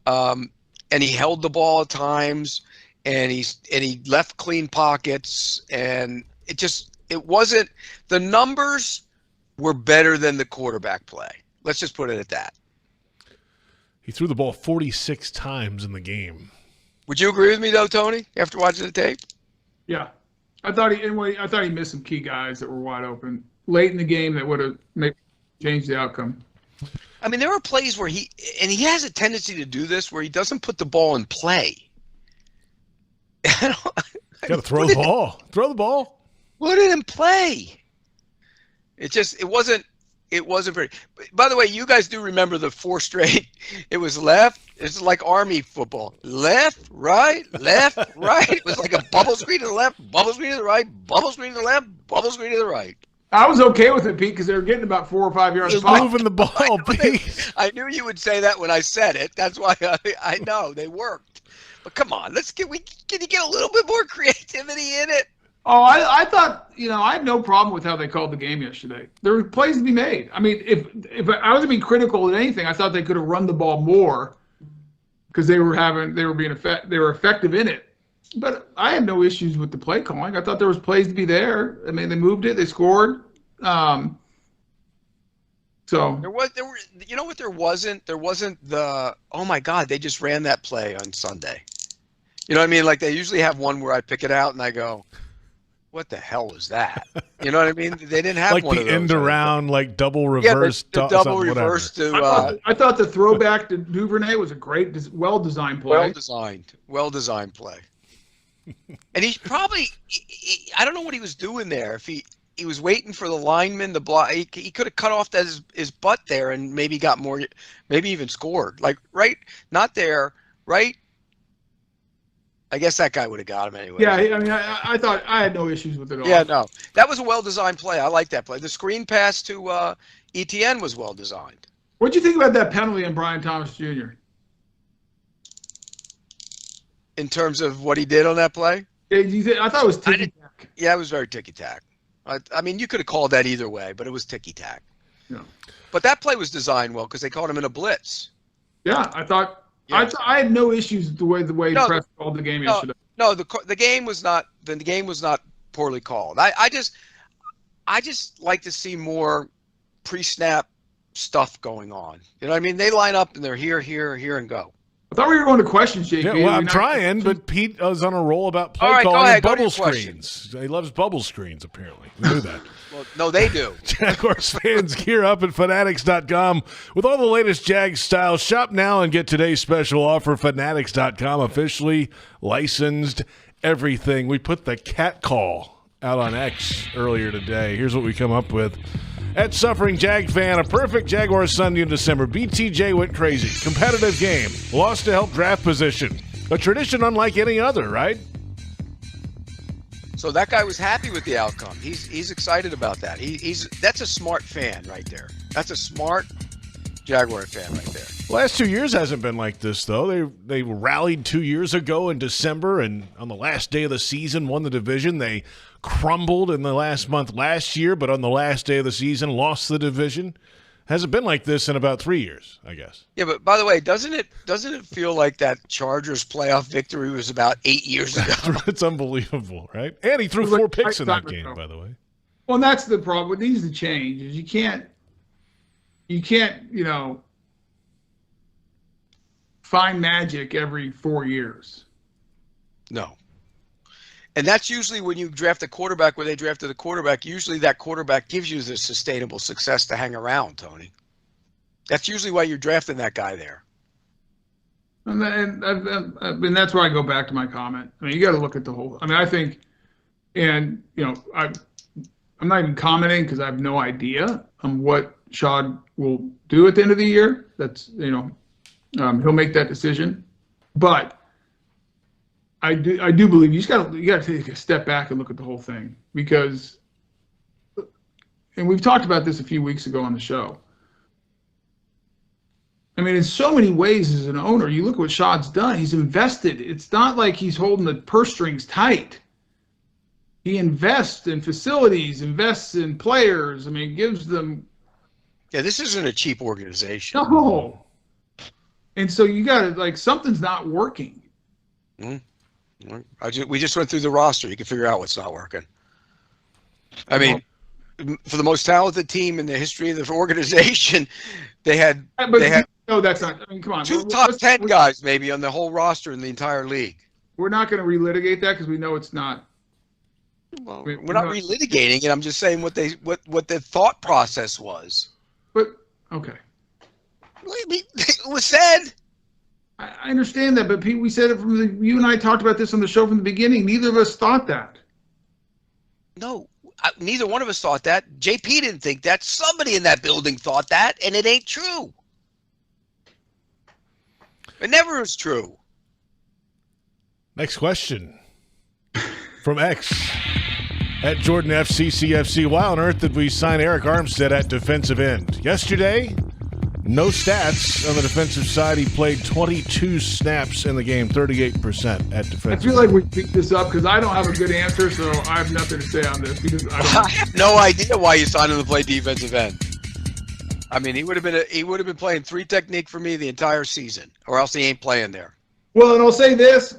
And he held the ball at times. And he left clean pockets, and it wasn't. The numbers were better than the quarterback play. Let's just put it at that. He threw the ball 46 times in the game. Would you agree with me though, Tony? After watching the tape? Yeah, I thought he missed some key guys that were wide open late in the game that would have maybe changed the outcome. I mean, there are plays where he has a tendency to do this where he doesn't put the ball in play. Got to throw the ball. Throw the ball. Put it in play. It wasn't very. By the way, you guys do remember the 4 straight. It was left. It's like Army football. Left, right, left, right. It was like a bubble screen to the left, bubble screen to the right, bubble screen to the left, bubble screen to the right. I was okay with it, Pete, because they were getting about 4 or 5 yards. They're moving the ball, Pete. I knew you would say that when I said it. That's why I know they worked. But come on, can you get a little bit more creativity in it? Oh, I thought, I had no problem with how they called the game yesterday. There were plays to be made. I mean, if I was being critical of anything, I thought they could have run the ball more because they were effective in it. But I had no issues with the play calling. I thought there was plays to be there. I mean, they moved it, they scored. So there wasn't the, oh my God, they just ran that play on Sunday. You know what I mean? Like they usually have one where I pick it out and I go, what the hell was that? You know what I mean? They didn't have like one the of those. end around, like double reverse. Yeah, the double reverse to. I thought the throwback to Duvernay was a great, well-designed play. Well designed play. And he's probably, I don't know what he was doing there. he was waiting for the lineman to block. He could have cut off his butt there and maybe got more, maybe even scored. Like, right, not there, right? I guess that guy would have got him anyway. Yeah, I mean, I thought I had no issues with it all. Yeah, no. That was a well-designed play. I like that play. The screen pass to ETN was well-designed. What'd you think about that penalty on Brian Thomas Jr.? In terms of what he did on that play? I thought it was ticky-tack. Yeah, it was very ticky-tack. I mean, you could have called that either way, but it was ticky-tack. Yeah. But that play was designed well because they caught him in a blitz. Yeah, I thought I had no issues with the way Press called the game yesterday. No, the game was not poorly called. I just like to see more pre-snap stuff going on. You know what I mean? They line up and they're here, and go. I thought we were going to questions, JP. Yeah, well, I'm trying, but Pete is on a roll about play right, calling and go bubble to your screens. He loves bubble screens, apparently. We knew that. Well, no, they do. Jaguars fans gear up at Fanatics.com with all the latest Jags style. Shop now and get today's special offer. Fanatics.com, officially licensed everything. We put the cat call out on X earlier today. Here's what we come up with. At Suffering Jag Fan, a perfect Jaguars Sunday in December. BTJ went crazy. Competitive game. Lost to help draft position. A tradition unlike any other, right? So that guy was happy with the outcome. He's excited about that. That's a smart fan right there. That's a smart Jaguar fan right there. Last 2 years hasn't been like this, though. They rallied 2 years ago in December, and on the last day of the season won the division. They crumbled in the last month last year, but on the last day of the season lost the division. Hasn't been like this in about 3 years, I guess. Yeah, but by the way, doesn't it feel like that Chargers playoff victory was about 8 years ago? It's unbelievable, right? And he threw 4 picks in that game, by the way. Well, and that's the problem. What needs to change is you can't, find magic every 4 years. No. And that's usually when you draft a quarterback, where they drafted a quarterback, usually that quarterback gives you the sustainable success to hang around, Tony. That's usually why you're drafting that guy there. And that's where I go back to my comment. I mean, you got to look at the whole. I mean, I think, and, I'm not even commenting because I have no idea on what Shad will do at the end of the year. That's, he'll make that decision. But I do believe you got to take a step back and look at the whole thing, because, and we've talked about this a few weeks ago on the show. I mean, in so many ways as an owner, you look at what Shad's done. He's invested. It's not like he's holding the purse strings tight. He invests in facilities, invests in players. I mean, gives them. Yeah, this isn't a cheap organization. No. And so you got to, something's not working. Mm-hmm. We just went through the roster. You can figure out what's not working. I mean, for the most talented team in the history of the organization, they had no, that's not. I mean, come on. Two top 10 guys maybe on the whole roster in the entire league. We're not going to relitigate that because we know it's not. Well, we're not relitigating it. I'm just saying what the thought process was. But okay, it was said. I understand that, but Pete, we said it you and I talked about this on the show from the beginning. Neither of us thought that. No, neither one of us thought that. JP didn't think that. Somebody in that building thought that, and it ain't true. It never is true. Next question from X at Jordan FCCFC. Why on earth did we sign Eric Armstead at defensive end? Yesterday, no stats on the defensive side. He played 22 snaps in the game, 38% at defensive. I feel like we picked this up because I don't have a good answer, so I have nothing to say on this. Because I have no idea why you signed him to play defensive end. I mean, he would have been playing 3 technique for me the entire season, or else he ain't playing there. Well, and I'll say this.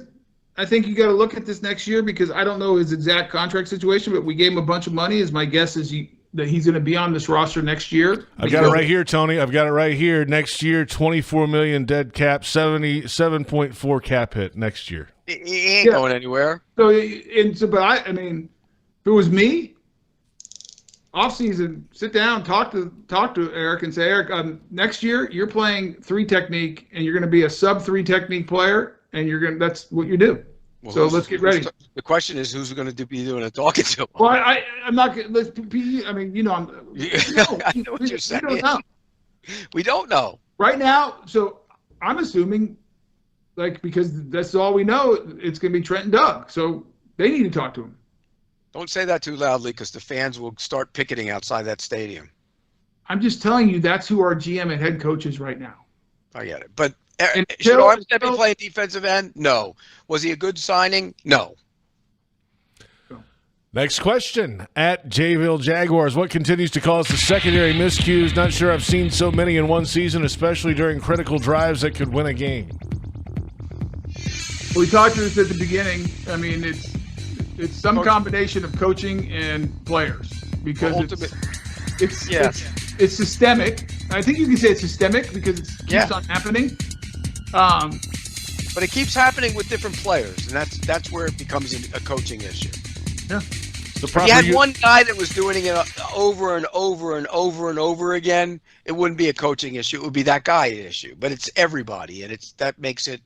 I think you got to look at this next year, because I don't know his exact contract situation, but we gave him a bunch of money. My guess is that he's going to be on this roster next year. I've got it right here, Tony. I've got it right here. Next year, $24 million dead cap, 77.4 cap hit next year. He ain't going anywhere. But I mean, if it was me, offseason, sit down, talk to Eric and say, Eric, next year you're playing 3 technique, and you're going to be a sub 3 technique player, and that's what you do. Well, so let's get ready. The question is, who's going to be doing the talking to him? Well, I'm not going to. I mean, I know what you're saying. We don't know. We don't know. Right now, so I'm assuming, because that's all we know, it's going to be Trent and Doug. So they need to talk to him. Don't say that too loudly because the fans will start picketing outside that stadium. I'm just telling you that's who our GM and head coach is right now. I get it. But should Armstead be playing defensive end? No. Was he a good signing? No. Next question. At Jacksonville Jaguars, what continues to cause the secondary miscues? Not sure I've seen so many in one season, especially during critical drives that could win a game. We talked to this at the beginning. I mean, it's some combination of coaching and players because it's systemic. I think you can say it's systemic because it keeps on happening. But it keeps happening with different players, and that's where it becomes a coaching issue. Yeah. If you had one guy that was doing it over and over and over and over again, it wouldn't be a coaching issue. It would be that guy issue. But it's everybody, and that makes it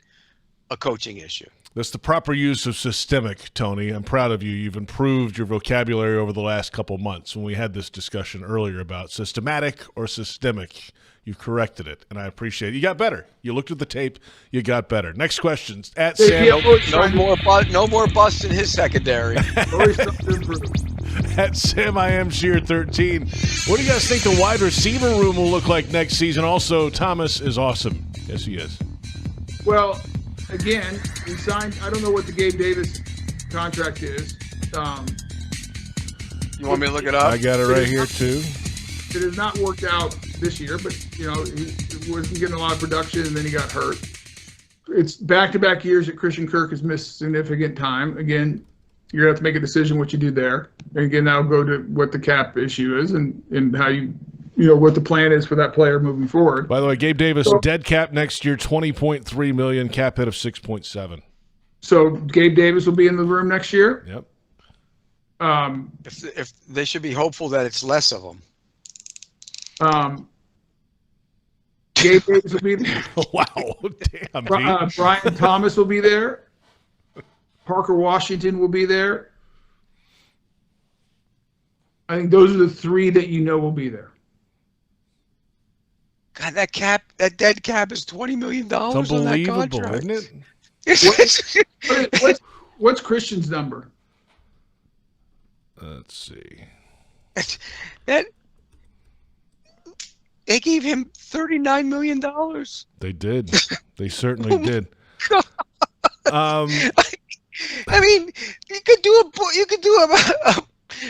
a coaching issue. That's the proper use of systemic, Tony. I'm proud of you. You've improved your vocabulary over the last couple months. When we had this discussion earlier about systematic or systemic, you corrected it, and I appreciate it. You got better. You looked at the tape. You got better. Next questions. At Sam. No more busts in his secondary. At Sam I Am Sheer 13. What do you guys think the wide receiver room will look like next season? Also, Thomas is awesome. Yes, he is. Well, again, we signed. I don't know what the Gabe Davis contract is. You want me to look it up? I got it right here too. It has not worked out this year, but he wasn't getting a lot of production, and then he got hurt. It's back-to-back years that Christian Kirk has missed significant time. Again, you're gonna have to make a decision what you do there. And again, that'll go to what the cap issue is and how what the plan is for that player moving forward. By the way, Gabe Davis, dead cap next year, $20.3 million, cap hit of 6.7. So Gabe Davis will be in the room next year? Yep. If they should be hopeful that it's less of them. Gabe Davis will be there. Wow. Damn. Brian Thomas will be there. Parker Washington will be there. I think those are the three that will be there. God, that dead cap is $20 million. It's unbelievable, isn't it? What's Christian's number? Let's see. They gave him $39 million. They did. They certainly did. I mean, you could do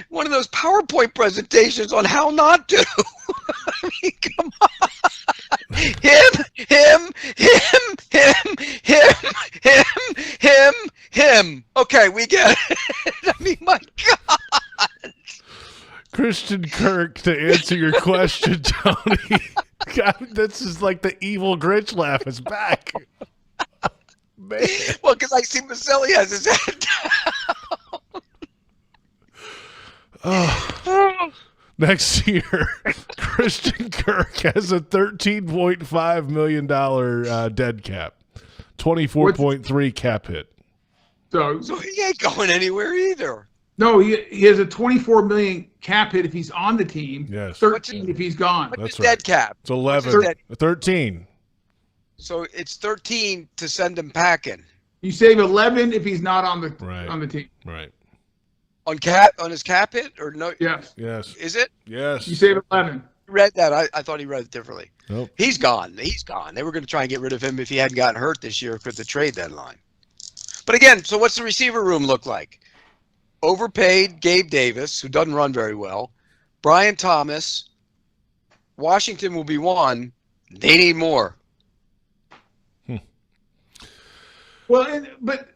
one of those PowerPoint presentations on how not to. I mean, come on. Him. Okay, we get it. I mean, my God. Christian Kirk, to answer your question, Tony. God, this is like the evil Grinch laugh is back. Man. Well, because I see Boselli has his head down. Next year, Christian Kirk has a $13.5 million dead cap, 24.3 cap hit. So he ain't going anywhere either. No, he has a $24 million cap hit if he's on the team. Yes. 13 if he's gone. What's the dead cap? It's 11. 13. So it's 13 to send him packing. You save 11 if he's not on the team. Right. On his cap hit or no? Yes. Yes. Is it? Yes. You save 11. Read that. I thought he read it differently. Nope. He's gone. They were going to try and get rid of him if he hadn't gotten hurt this year for the trade deadline. But again, so what's the receiver room look like? Overpaid Gabe Davis, who doesn't run very well. Brian Thomas. Washington will be one. They need more. Well, but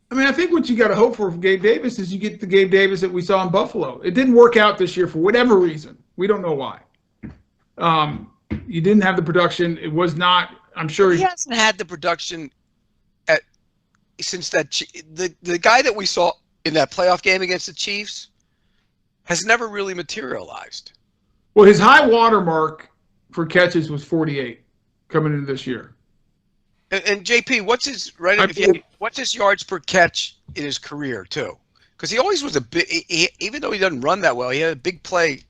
I mean, I think what you got to hope for Gabe Davis is you get the Gabe Davis that we saw in Buffalo. It didn't work out this year for whatever reason. We don't know why. You didn't have the production. It was not. I'm sure he hasn't had the production since the guy that we saw in that playoff game against the Chiefs has never really materialized. Well, his high water mark for catches was 48 coming into this year. And JP, what's his what's his yards per catch in his career too? Because he always was even though he doesn't run that well, he had a big play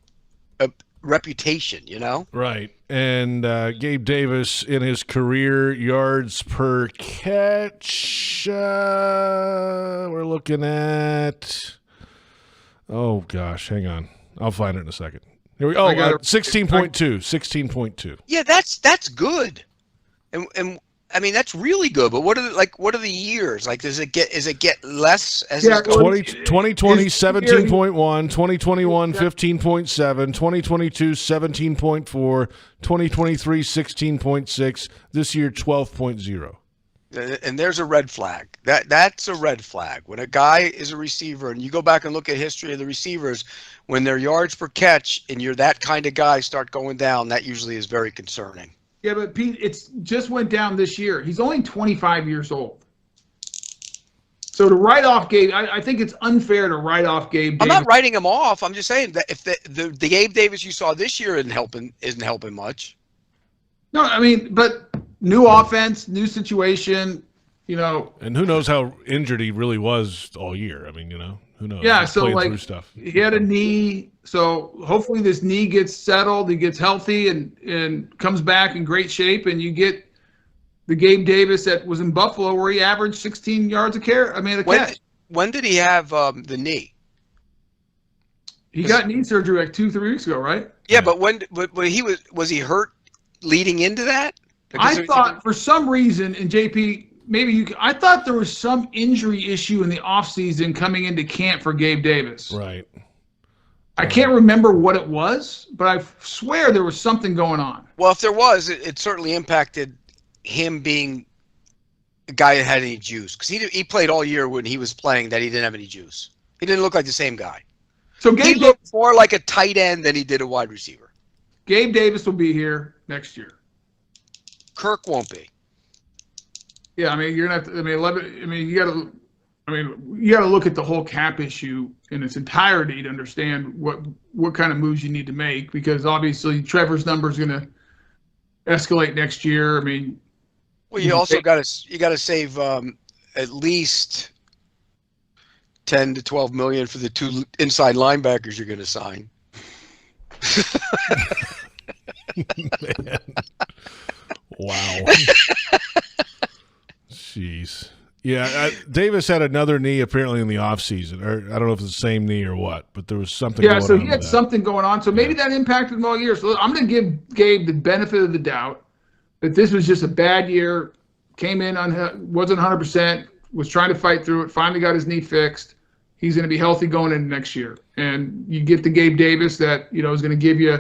reputation, you know? Right. And Gabe Davis in his career yards per catch, we're looking at, oh gosh, hang on. I'll find it in a second. Here we go. 16.2. Yeah, that's good. And I mean, that's really good. But what are the years? Like, is it get less as it's going? 2020, 17.1, 2021, 15.7, 2022, 17.4, 2023, 16.6, this year, 12.0. And there's a red flag. That's a red flag. When a guy is a receiver, and you go back and look at history of the receivers, when their yards per catch and you're that kind of guy start going down, that usually is very concerning. Yeah, but Pete, it's just went down this year. He's only 25 years old. So to write off Gabe, I think it's unfair to write off Gabe Davis. I'm not writing him off. I'm just saying that if the Gabe Davis you saw this year isn't helping much. No, I mean, but new offense, new situation, you know. And who knows how injured he really was all year. I mean, you know, who knows? Yeah, He's so played like through stuff. he had a knee. So hopefully this knee gets settled, he gets healthy and comes back in great shape, and you get the Gabe Davis that was in Buffalo where he averaged 16 yards a catch. When did he have the knee? He got knee surgery like 2-3 weeks ago, right? Yeah, but when was he hurt leading into that? I thought for some reason, and JP, I thought there was some injury issue in the offseason coming into camp for Gabe Davis. Right. I can't remember what it was, but I swear there was something going on. Well, if there was, it certainly impacted him being a guy that had any juice. Because he played all year when he was playing that he didn't have any juice. He didn't look like the same guy. So he looked more like a tight end than he did a wide receiver. Gabe Davis will be here next year. Kirk won't be. Yeah, I mean, you're gonna have to. You got to look at the whole cap issue in its entirety to understand what kind of moves you need to make, because obviously Trevor's number is going to escalate next year. I mean, well, you also got to save at least 10 to 12 million for the two inside linebackers you're going to sign. Man. Wow. Jeez. Yeah, Davis had another knee apparently in the offseason, or I don't know if it's the same knee or what, but there was something going on. Yeah, so he had something going on. So maybe that impacted him all year. So I'm going to give Gabe the benefit of the doubt that this was just a bad year, came in, wasn't 100%, was trying to fight through it, finally got his knee fixed. He's going to be healthy going into next year. And you get the Gabe Davis that, is going to give you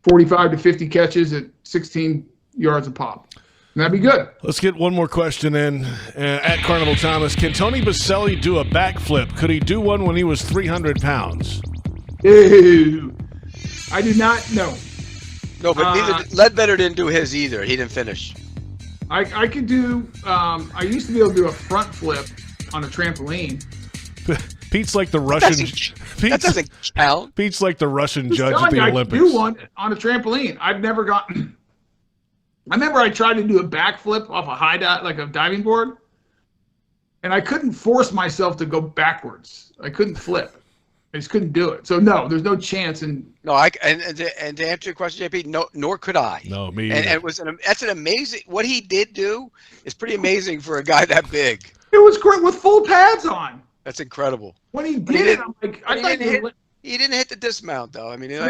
45 to 50 catches at 16 yards a pop. And that'd be good. Let's get one more question in. At Carnival Thomas, can Tony Boselli do a backflip? Could he do one when he was 300 pounds? Ew. I do not know. No, but Ledbetter didn't do his either. He didn't finish. I could do, I used to be able to do a front flip on a trampoline. Pete's like the Russian. That doesn't count. Pete's like the Russian judge at the Olympics. I could do one on a trampoline. I've never gotten. I remember I tried to do a backflip off a like a diving board, and I couldn't force myself to go backwards. I couldn't flip. I just couldn't do it. So no, there's no chance. And to answer your question, JP, no, nor could I. No, me either. And that's an amazing. What he did do is pretty amazing for a guy that big. It was great with full pads on. That's incredible. When he did it, I'm like, he didn't hit the dismount though. I mean, it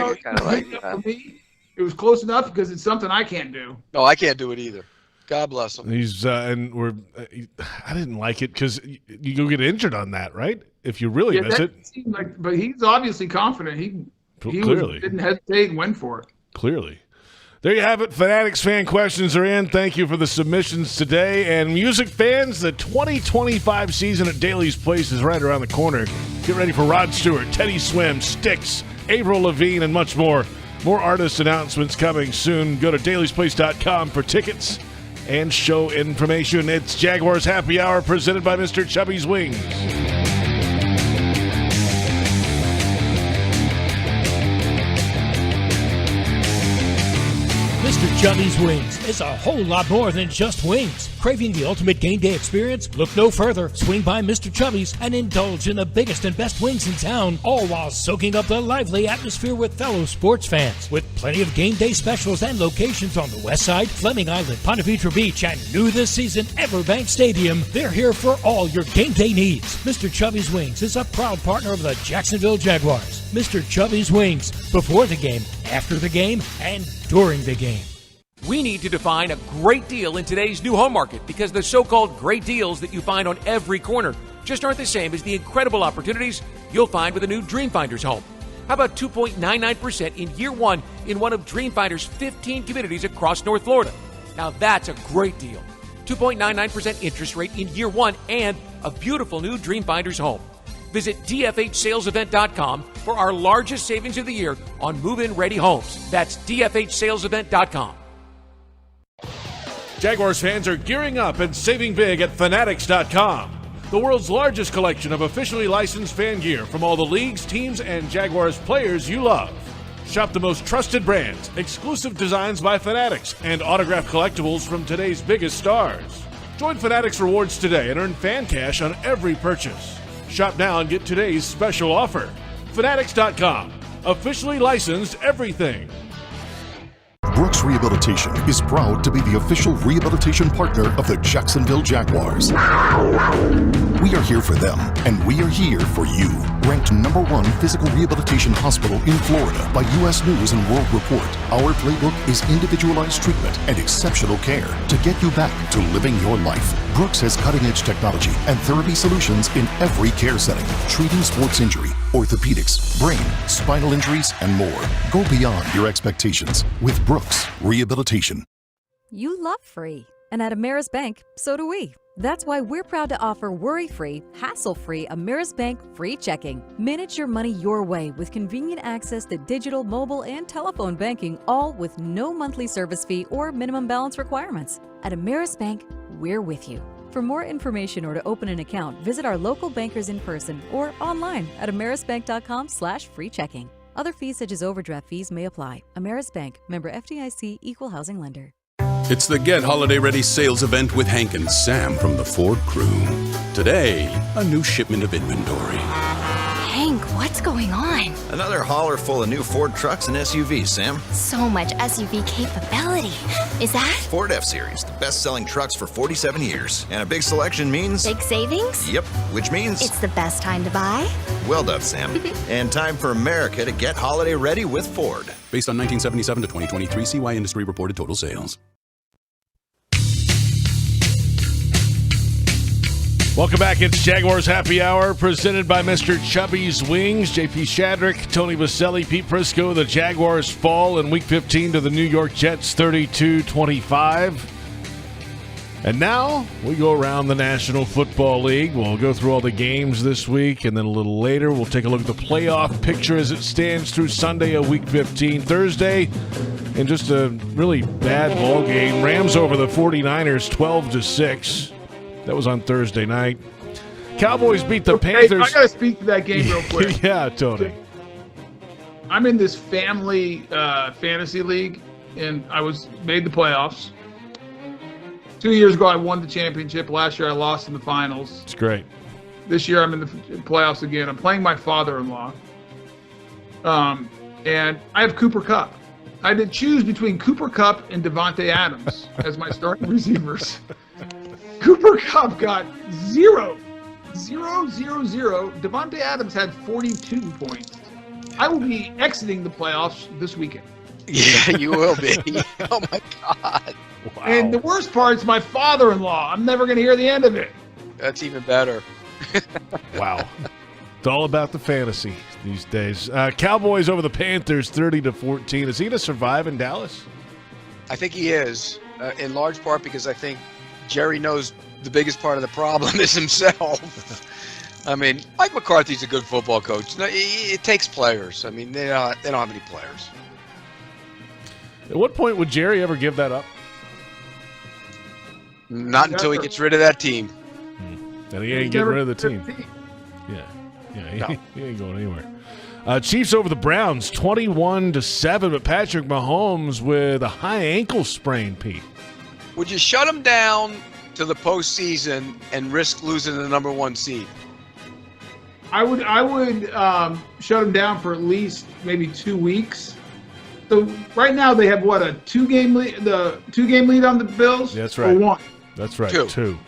was close enough because it's something I can't do. No, I can't do it either. God bless him. He's I didn't like it because you go get injured on that, right? If you really miss it. But he's obviously confident. He didn't hesitate and went for it. Clearly. There you have it. Fanatics fan questions are in. Thank you for the submissions today. And music fans, the 2025 season at Daly's Place is right around the corner. Get ready for Rod Stewart, Teddy Swim, Styx, Avril Lavigne, and much more. More artist announcements coming soon. Go to dailysplace.com for tickets and show information. It's Jaguars Happy Hour presented by Mr. Chubby's Wings. This Mr. Chubby's Wings is a whole lot more than just wings. Craving the ultimate game day experience? Look no further. Swing by Mr. Chubby's and indulge in the biggest and best wings in town, all while soaking up the lively atmosphere with fellow sports fans. With plenty of game day specials and locations on the West Side, Fleming Island, Ponte Vedra Beach, and new this season, Everbank Stadium, they're here for all your game day needs. Mr. Chubby's Wings is a proud partner of the Jacksonville Jaguars. Mr. Chubby's Wings, before the game, after the game, and during the game. We need to define a great deal in today's new home market because the so-called great deals that you find on every corner just aren't the same as the incredible opportunities you'll find with a new Dreamfinder's home. How about 2.99% in year one in one of Dreamfinder's 15 communities across North Florida? Now that's a great deal. 2.99% interest rate in year one and a beautiful new Dreamfinder's home. Visit dfhsalesevent.com for our largest savings of the year on move-in ready homes. That's dfhsalesevent.com. Jaguars fans are gearing up and saving big at Fanatics.com. The world's largest collection of officially licensed fan gear from all the leagues, teams, and Jaguars players you love. Shop the most trusted brands, exclusive designs by Fanatics, and autographed collectibles from today's biggest stars. Join Fanatics Rewards today and earn fan cash on every purchase. Shop now and get today's special offer. Fanatics.com. Officially licensed everything. Brooks Rehabilitation is proud to be the official rehabilitation partner of the Jacksonville Jaguars. We are here for them, and we are here for you. Ranked #1 physical rehabilitation hospital in Florida by U.S. News and World Report, our playbook is individualized treatment and exceptional care to get you back to living your life. Brooks has cutting-edge technology and therapy solutions in every care setting, treating sports injury, orthopedics, brain, spinal injuries, and more. Go beyond your expectations with Brooks Rehabilitation. You love free, and at Ameris Bank, so do we. That's why we're proud to offer worry-free, hassle-free Ameris Bank free checking. Manage your money your way with convenient access to digital, mobile, and telephone banking, all with no monthly service fee or minimum balance requirements. At Ameris Bank, we're with you. For more information or to open an account, visit our local bankers in person or online at amerisbank.com/free checking. Other fees such as overdraft fees may apply. Ameris Bank, member FDIC, equal housing lender. It's the Get Holiday Ready sales event with Hank and Sam from the Ford crew. Today, a new shipment of inventory. Hank, what's going on? Another hauler full of new Ford trucks and SUVs, Sam. So much SUV capability. Is that? Ford F-Series, the best-selling trucks for 47 years. And a big selection means... big savings? Yep, which means... it's the best time to buy? Well done, Sam. And time for America to get holiday ready with Ford. Based on 1977 to 2023 CY Industry reported total sales. Welcome back. It's Jaguars Happy Hour presented by Mr. Chubby's Wings. JP Shadrick, Tony Boselli, Pete Prisco. The Jaguars fall in Week 15 to the New York Jets 32-25. And now we go around the National Football League. We'll go through all the games this week, and then a little later we'll take a look at the playoff picture as it stands through Sunday of Week 15. Thursday, in just a really bad ball game, Rams over the 49ers 12-6. That was on Thursday night. Cowboys beat the Panthers. I got to speak to that game real quick. Yeah, Tony. I'm in this family fantasy league, and I made the playoffs. 2 years ago, I won the championship. Last year, I lost in the finals. It's great. This year, I'm in the playoffs again. I'm playing my father-in-law. And I have Cooper Kupp. I had to choose between Cooper Kupp and Devontae Adams as my starting receivers. Cooper Kupp got 0. Devontae Adams had 42 points. I will be exiting the playoffs this weekend. Yeah, you will be. Oh, my God. Wow. And the worst part is my father-in-law. I'm never going to hear the end of it. That's even better. Wow. It's all about the fantasy these days. Cowboys over the Panthers 30-14. Is he going to survive in Dallas? I think he is, in large part because I think Jerry knows the biggest part of the problem is himself. I mean, Mike McCarthy's a good football coach. It takes players. I mean, they don't have any players. At what point would Jerry ever give that up? Not until he gets rid of that team. And he ain't getting rid of the team. Yeah, he ain't going anywhere. Chiefs over the Browns, 21-7, but Patrick Mahomes with a high ankle sprain, Pete. Would you shut him down to the postseason and risk losing the number 1 seed? I would shut him down for at least maybe 2 weeks. So right now they have what, a 2-game lead? The 2-game lead on the Bills. That's right. Or 1. That's right. 2.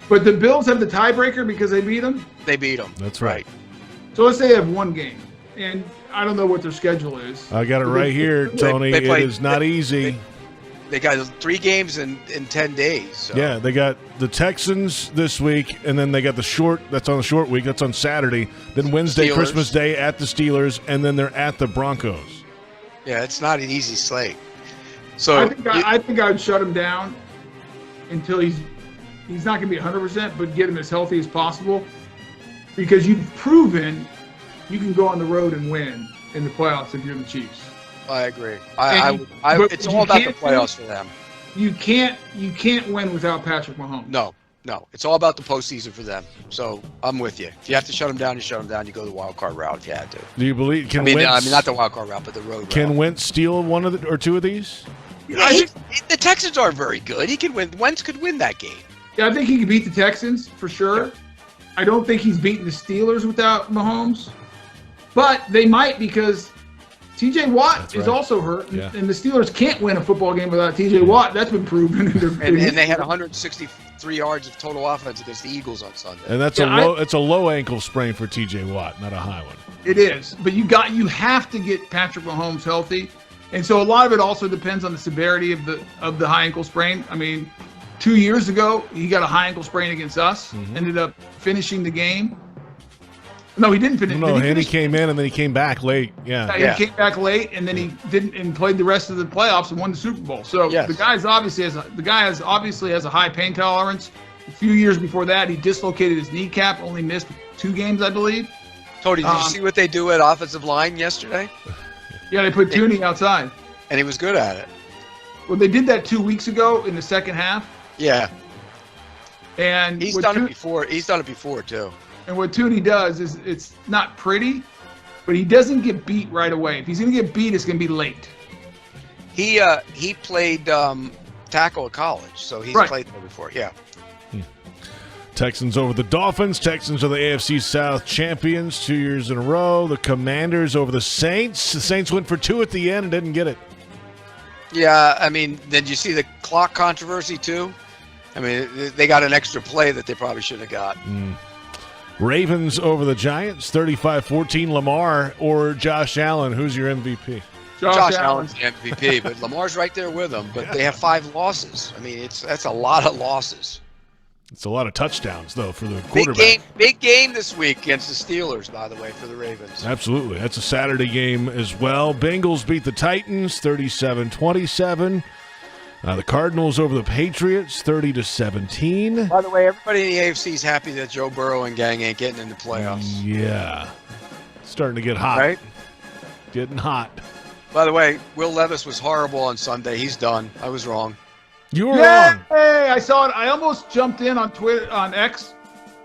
But the Bills have the tiebreaker because they beat them. They beat them. That's right. So let's say they have 1 game, and I don't know what their schedule is. I got it right here, Tony. It is not easy. They got 3 games in 10 days. So. Yeah, they got the Texans this week, and then they got that's on the short week. That's on Saturday. Then Wednesday, Steelers. Christmas Day at the Steelers, and then they're at the Broncos. Yeah, it's not an easy slate. So I think I would shut him down until he's not going to be 100%, but get him as healthy as possible, because you've proven you can go on the road and win in the playoffs if you're the Chiefs. I agree. It's all about the playoffs for them. You can't win without Patrick Mahomes. No, it's all about the postseason for them. So I'm with you. If you have to shut them down, you shut them down. You go the wild card route if you had to. Do you believe? Wentz, not the wild card route, but the road route. Can Wentz steal one of or 2 of these? Yeah, the Texans are very good. He can win. Wentz could win that game. Yeah, I think he could beat the Texans for sure. I don't think he's beaten the Steelers without Mahomes, but they might, because TJ Watt is also hurt, and the Steelers can't win a football game without TJ Watt. That's been proven. And they had 163 yards of total offense against the Eagles on Sunday. And that's it's a low ankle sprain for TJ Watt, not a high one. It is, but you have to get Patrick Mahomes healthy, and so a lot of it also depends on the severity of the high ankle sprain. I mean, 2 years ago he got a high ankle sprain against us, ended up finishing the game. No, he didn't finish. No, he came in and then he came back late. Yeah, he came back late, and then he didn't and played the rest of the playoffs and won the Super Bowl. So the guy obviously has a high pain tolerance. A few years before that, he dislocated his kneecap, only missed 2 games, I believe. Tony, did you see what they do at offensive line yesterday? Yeah, they put Tooney outside, and he was good at it. Well, they did that 2 weeks ago in the second half. Yeah, and he's done it before. He's done it before too. And what Tooney does is, it's not pretty, but he doesn't get beat right away. If he's going to get beat, it's going to be late. He played tackle at college, so he's played there before. Yeah. Texans over the Dolphins. Texans are the AFC South champions 2 years in a row. The Commanders over the Saints. The Saints went for 2 at the end and didn't get it. Yeah, I mean, did you see the clock controversy too? I mean, they got an extra play that they probably should have got. Ravens over the Giants, 35-14. Lamar or Josh Allen, who's your MVP? Josh Allen's the MVP, but Lamar's right there with him. But they have 5 losses. I mean, that's a lot of losses. It's a lot of touchdowns, though, for the quarterback. Big game this week against the Steelers, by the way, for the Ravens. Absolutely. That's a Saturday game as well. Bengals beat the Titans 37-27. The Cardinals over the Patriots 30-17. By the way, everybody in the AFC is happy that Joe Burrow and gang ain't getting in the playoffs. Yeah. Starting to get hot. Right? Getting hot. By the way, Will Levis was horrible on Sunday. He's done. I was wrong. You were wrong. Hey, I saw it. I almost jumped in on Twitter, on X,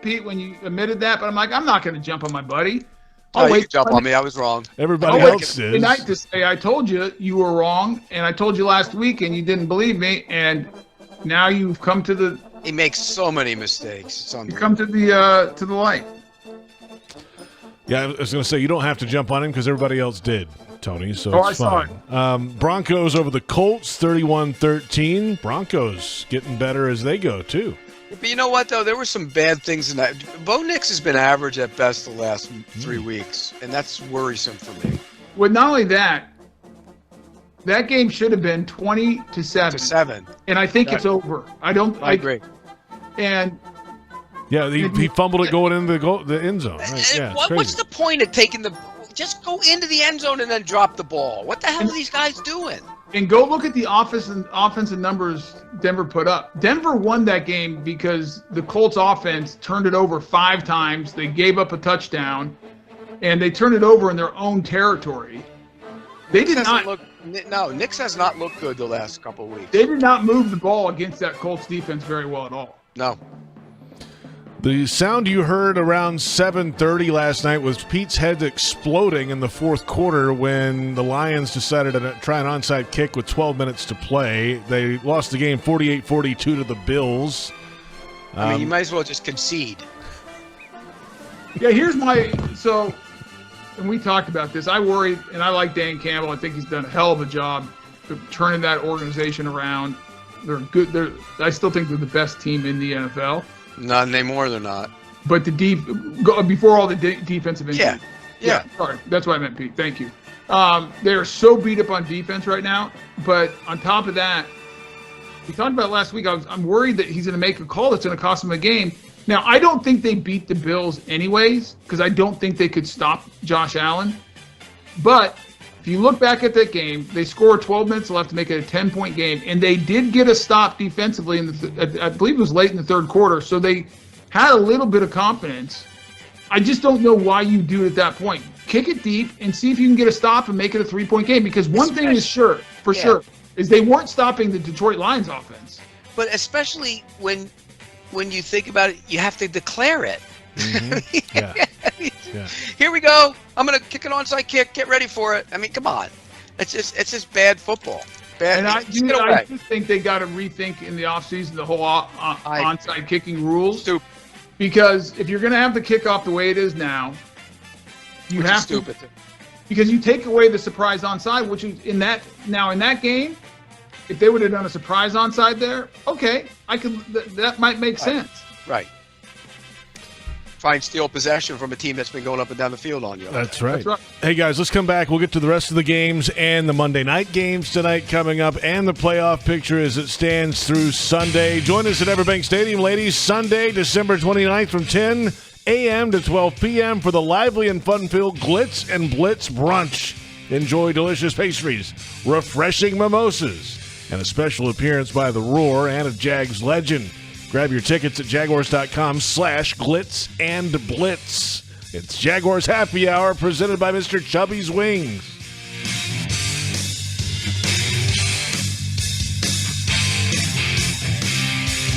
Pete, when you admitted that, but I'm like, I'm not going to jump on my buddy. I'll wait. Jump on me. I was wrong. Everybody else is. Tonight to say I told you were wrong, and I told you last week, and you didn't believe me, and now you've come to the. He makes so many mistakes. You come to the light. Yeah, I was going to say you don't have to jump on him because everybody else did, Tony. So it's fine. Saw it. Broncos over the Colts, 31-13. Broncos getting better as they go too. But you know what, though? There were some bad things in that. Bo Nix has been average at best the last 3 weeks, and that's worrisome for me. Well, not only that, that game should have been 20-7. And I think it's over. I agree. And yeah, he fumbled it going into the end zone. Right. Yeah, what's the point of taking just go into the end zone and then drop the ball? What the hell are these guys doing? And go look at the offensive numbers Denver put up. Denver won that game because the Colts offense turned it over 5 times. They gave up a touchdown, and they turned it over in their own territory. They did not. Nix has not looked good the last couple of weeks. They did not move the ball against that Colts defense very well at all. No. The sound you heard around 7:30 last night was Pete's head exploding in the fourth quarter when the Lions decided to try an onside kick with 12 minutes to play. They lost the game 48-42 to the Bills. I mean, you might as well just concede. Yeah, and we talked about this. I worry, and I like Dan Campbell. I think he's done a hell of a job of turning that organization around. They're good. I still think they're the best team in the NFL. Not anymore, they're not. But before all the defensive injuries. Yeah. Sorry, that's what I meant, Pete. Thank you. They're so beat up on defense right now. But on top of that, we talked about it last week. I'm worried that he's going to make a call that's going to cost him a game. Now, I don't think they beat the Bills anyways because I don't think they could stop Josh Allen. But if you look back at that game, they scored 12 minutes left to make it a 10-point game, and they did get a stop defensively I believe it was late in the third quarter, so they had a little bit of confidence. I just don't know why you do it at that point. Kick it deep and see if you can get a stop and make it a 3-point game, because one thing is sure, is they weren't stopping the Detroit Lions offense. But especially when you think about it, you have to declare it. Mm-hmm. Here we go. I'm going to kick an onside kick. Get ready for it. I mean, come on. It's just bad football. And I just think they got to rethink in the offseason the whole onside kicking rules. Stupid. Because if you're going to have the kickoff the way it is now, you have to. Because you take away the surprise onside, which is in that game, if they would have done a surprise onside there, okay, that might make sense. Right. Try and steal possession from a team that's been going up and down the field on you. That's right. Hey, guys, let's come back. We'll get to the rest of the games and the Monday night games tonight coming up and the playoff picture as it stands through Sunday. Join us at Everbank Stadium, ladies, Sunday, December 29th from 10 a.m. to 12 p.m. for the lively and fun-filled Glitz and Blitz Brunch. Enjoy delicious pastries, refreshing mimosas, and a special appearance by The Roar and a Jags legend. Grab your tickets at jaguars.com/glitz and blitz. It's Jaguars Happy Hour presented by Mr. Chubby's Wings.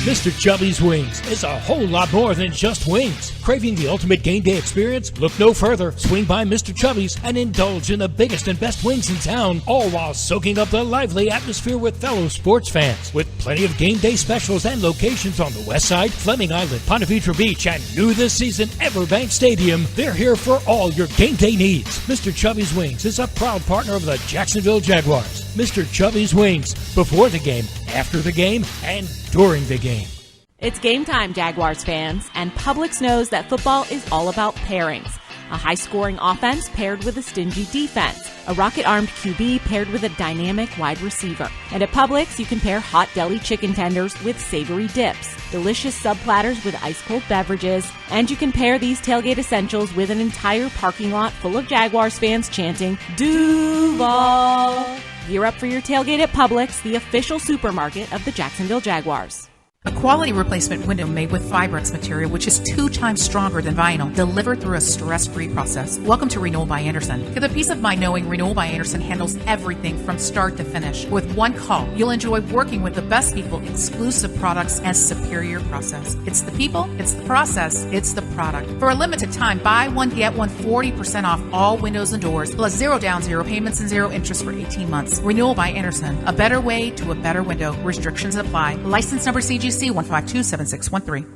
Mr. Chubby's Wings is a whole lot more than just wings. Craving the ultimate game day experience? Look no further. Swing by Mr. Chubby's and indulge in the biggest and best wings in town, all while soaking up the lively atmosphere with fellow sports fans. With plenty of game day specials and locations on the West Side, Fleming Island, Ponte Vedra Beach, and new this season, Everbank Stadium, they're here for all your game day needs. Mr. Chubby's Wings is a proud partner of the Jacksonville Jaguars. Mr. Chubby's Wings, before the game, after the game, and during the game. It's game time, Jaguars fans, and Publix knows that football is all about pairings. A high-scoring offense paired with a stingy defense. A rocket-armed QB paired with a dynamic wide receiver. And at Publix, you can pair hot deli chicken tenders with savory dips, delicious sub-platters with ice-cold beverages, and you can pair these tailgate essentials with an entire parking lot full of Jaguars fans chanting, Duval! Gear up for your tailgate at Publix, the official supermarket of the Jacksonville Jaguars. A quality replacement window made with Fibrance material, which is 2 times stronger than vinyl, delivered through a stress-free process. Welcome to Renewal by Anderson. Get the peace of mind knowing Renewal by Anderson handles everything from start to finish. With one call, you'll enjoy working with the best people, exclusive products, and superior process. It's the people, it's the process, it's the product. For a limited time, buy one, get one 40% off all windows and doors, plus 0 down, 0 payments, and 0 interest for 18 months. Renewal by Anderson. A better way to a better window. Restrictions apply. License number CGC 1527613.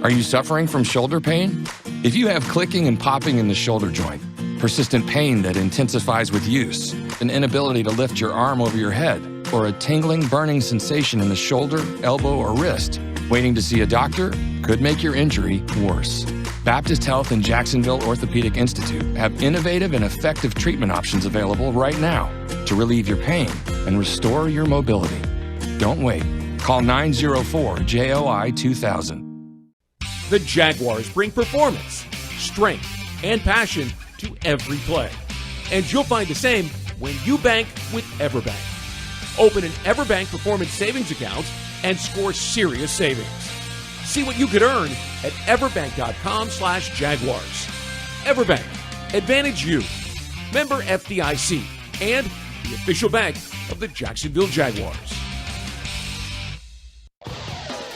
Are you suffering from shoulder pain? If you have clicking and popping in the shoulder joint, persistent pain that intensifies with use, an inability to lift your arm over your head, or a tingling, burning sensation in the shoulder, elbow, or wrist, waiting to see a doctor could make your injury worse. Baptist Health and Jacksonville Orthopedic Institute have innovative and effective treatment options available right now to relieve your pain and restore your mobility. Don't wait. Call 904-JOI-2000. The Jaguars bring performance, strength, and passion to every play. And you'll find the same when you bank with Everbank. Open an Everbank Performance Savings account and score serious savings. See what you could earn at everbank.com/Jaguars. Everbank, Advantage You. Member FDIC and the official bank of the Jacksonville Jaguars.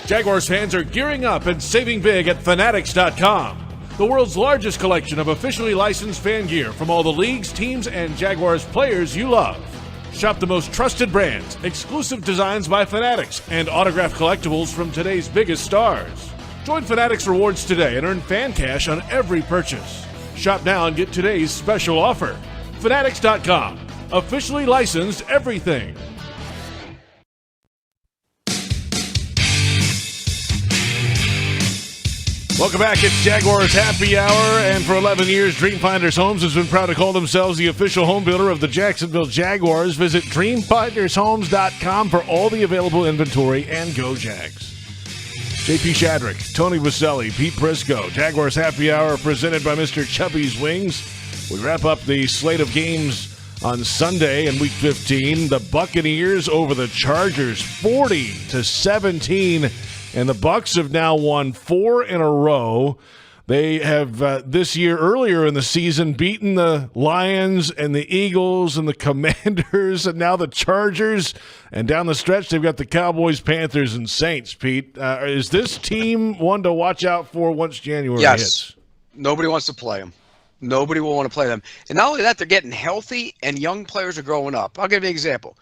Jaguars fans are gearing up and saving big at Fanatics.com, the world's largest collection of officially licensed fan gear from all the leagues, teams, and Jaguars players you love. Shop the most trusted brands, exclusive designs by Fanatics, and autographed collectibles from today's biggest stars. Join Fanatics Rewards today and earn fan cash on every purchase. Shop now and get today's special offer. Fanatics.com, officially licensed everything. Welcome back. It's Jaguars Happy Hour, and for 11 years, Dreamfinders Homes has been proud to call themselves the official home builder of the Jacksonville Jaguars. Visit DreamfindersHomes.com for all the available inventory, and go Jags. JP Shadrick, Tony Boselli, Pete Prisco, Jaguars Happy Hour presented by Mr. Chubby's Wings. We wrap up the slate of games on Sunday in Week 15. The Buccaneers over the Chargers, 40-17. And the Bucs have now won 4 in a row. They have this year, earlier in the season, beaten the Lions and the Eagles and the Commanders and now the Chargers. And down the stretch, they've got the Cowboys, Panthers, and Saints, Pete. Is this team one to watch out for once January hits? Nobody wants to play them. Nobody will want to play them. And not only that, they're getting healthy, and young players are growing up. I'll give you an example.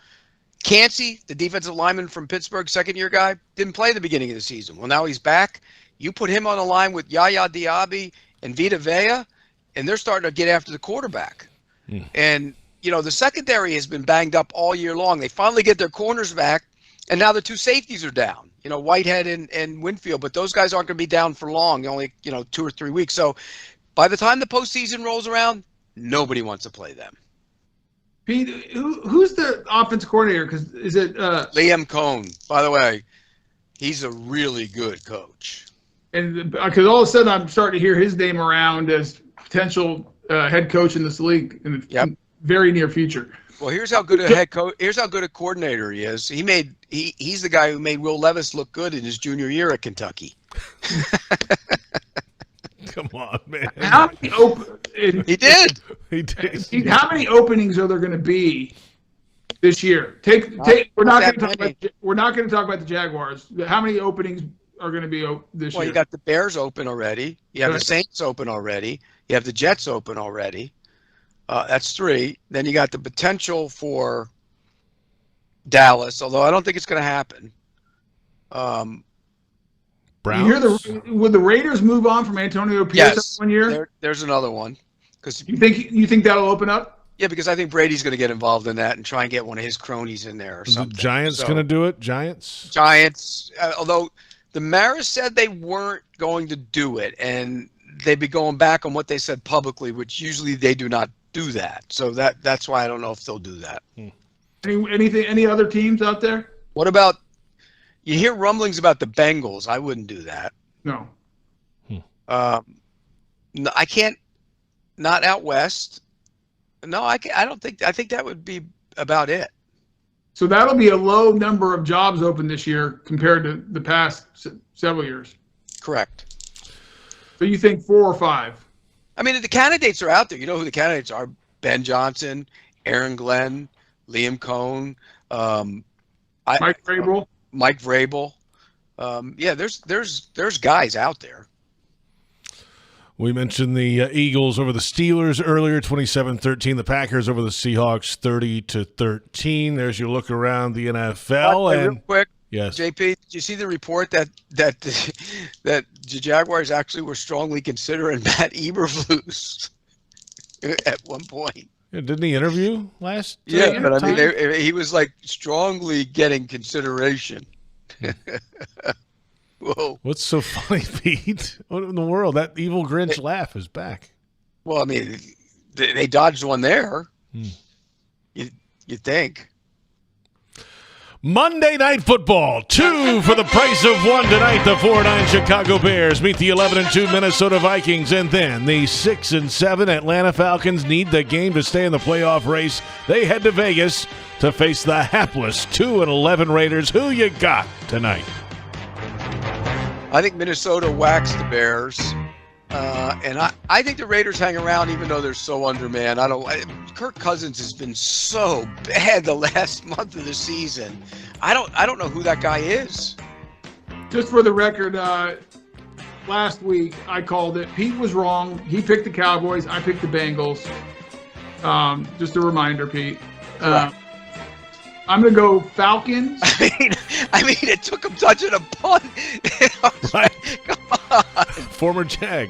Cansey, the defensive lineman from Pittsburgh, second-year guy, didn't play at the beginning of the season. Well, now he's back. You put him on the line with Yaya Diaby and Vita Vea, and they're starting to get after the quarterback. And, you know, the secondary has been banged up all year long. They finally get their corners back, and now the 2 safeties are down, you know, Whitehead and Winfield. But those guys aren't going to be down for long, only, 2 or 3 weeks. So by the time the postseason rolls around, nobody wants to play them. Pete, who's the offensive coordinator? Because is it Liam Cohn? By the way, he's a really good coach. And because all of a sudden I'm starting to hear his name around as potential head coach in this league in the very near future. Well, here's how good a head coach. Here's how good a coordinator he is. He's the guy who made Will Levis look good in his junior year at Kentucky. Come on, man. How many he did. He did. How many openings are there going to be this year? We're not going to talk about the Jaguars. How many openings are going to be this year? Well, you got the Bears open already. You have the Saints open already. You have the Jets open already. That's 3. Then you got the potential for Dallas, although I don't think it's going to happen. Browns? Would the Raiders move on from Antonio Pierce 1 year? There's another one. Because you think that'll open up? Yeah, because I think Brady's going to get involved in that and try and get one of his cronies in there or something. The Giants going to do it? Giants, although the Maras said they weren't going to do it, and they'd be going back on what they said publicly, which usually they do not do that. So that's why I don't know if they'll do that. Any other teams out there? What about, you hear rumblings about the Bengals. I wouldn't do that. No. No, I can't. Not out west. No, I don't think. I think that would be about it. So that'll be a low number of jobs open this year compared to the past several years. Correct. So you think 4 or 5? I mean, the candidates are out there. You know who the candidates are: Ben Johnson, Aaron Glenn, Liam Cohn, Mike Vrabel. Mike Vrabel. Yeah, there's guys out there. We mentioned the Eagles over the Steelers earlier, 27-13. The Packers over the Seahawks, 30-13. There's your look around the NFL. Real quick, yes, JP, did you see the report that the Jaguars actually were strongly considering Matt Eberflus at one point? Yeah, didn't he interview last? Yeah, but time? I mean, he was like strongly getting consideration. Whoa. What's so funny, Pete? What in the world? That evil Grinch laugh is back. Well, I mean, they dodged one there. You think. Monday Night Football, 2 for the price of 1 tonight. The 4-9 Chicago Bears meet the 11-2 Minnesota Vikings, and then the 6-7 Atlanta Falcons need the game to stay in the playoff race. They head to Vegas to face the hapless 2-11 Raiders. Who you got tonight? I think Minnesota whacks the Bears, and I think the Raiders hang around even though they're so undermanned. Kirk Cousins has been so bad the last month of the season. I don't know who that guy is. Just for the record, last week I called it. Pete was wrong. He picked the Cowboys. I picked the Bengals. Just a reminder, Pete. I'm going to go Falcons. I mean, it took him touching a punt. Right. Come on. Former Jag.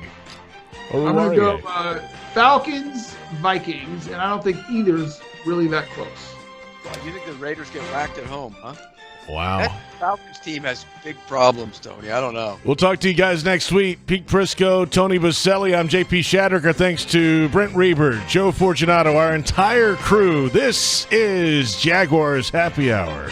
I'm going to go Falcons, Vikings, and I don't think either's really that close. You think the Raiders get whacked at home, huh? Wow. That Falcons team has big problems, Tony. I don't know. We'll talk to you guys next week. Pete Prisco, Tony Boselli. I'm JP Shadrick. Thanks to Brent Reber, Joe Fortunato, our entire crew. This is Jaguars Happy Hour.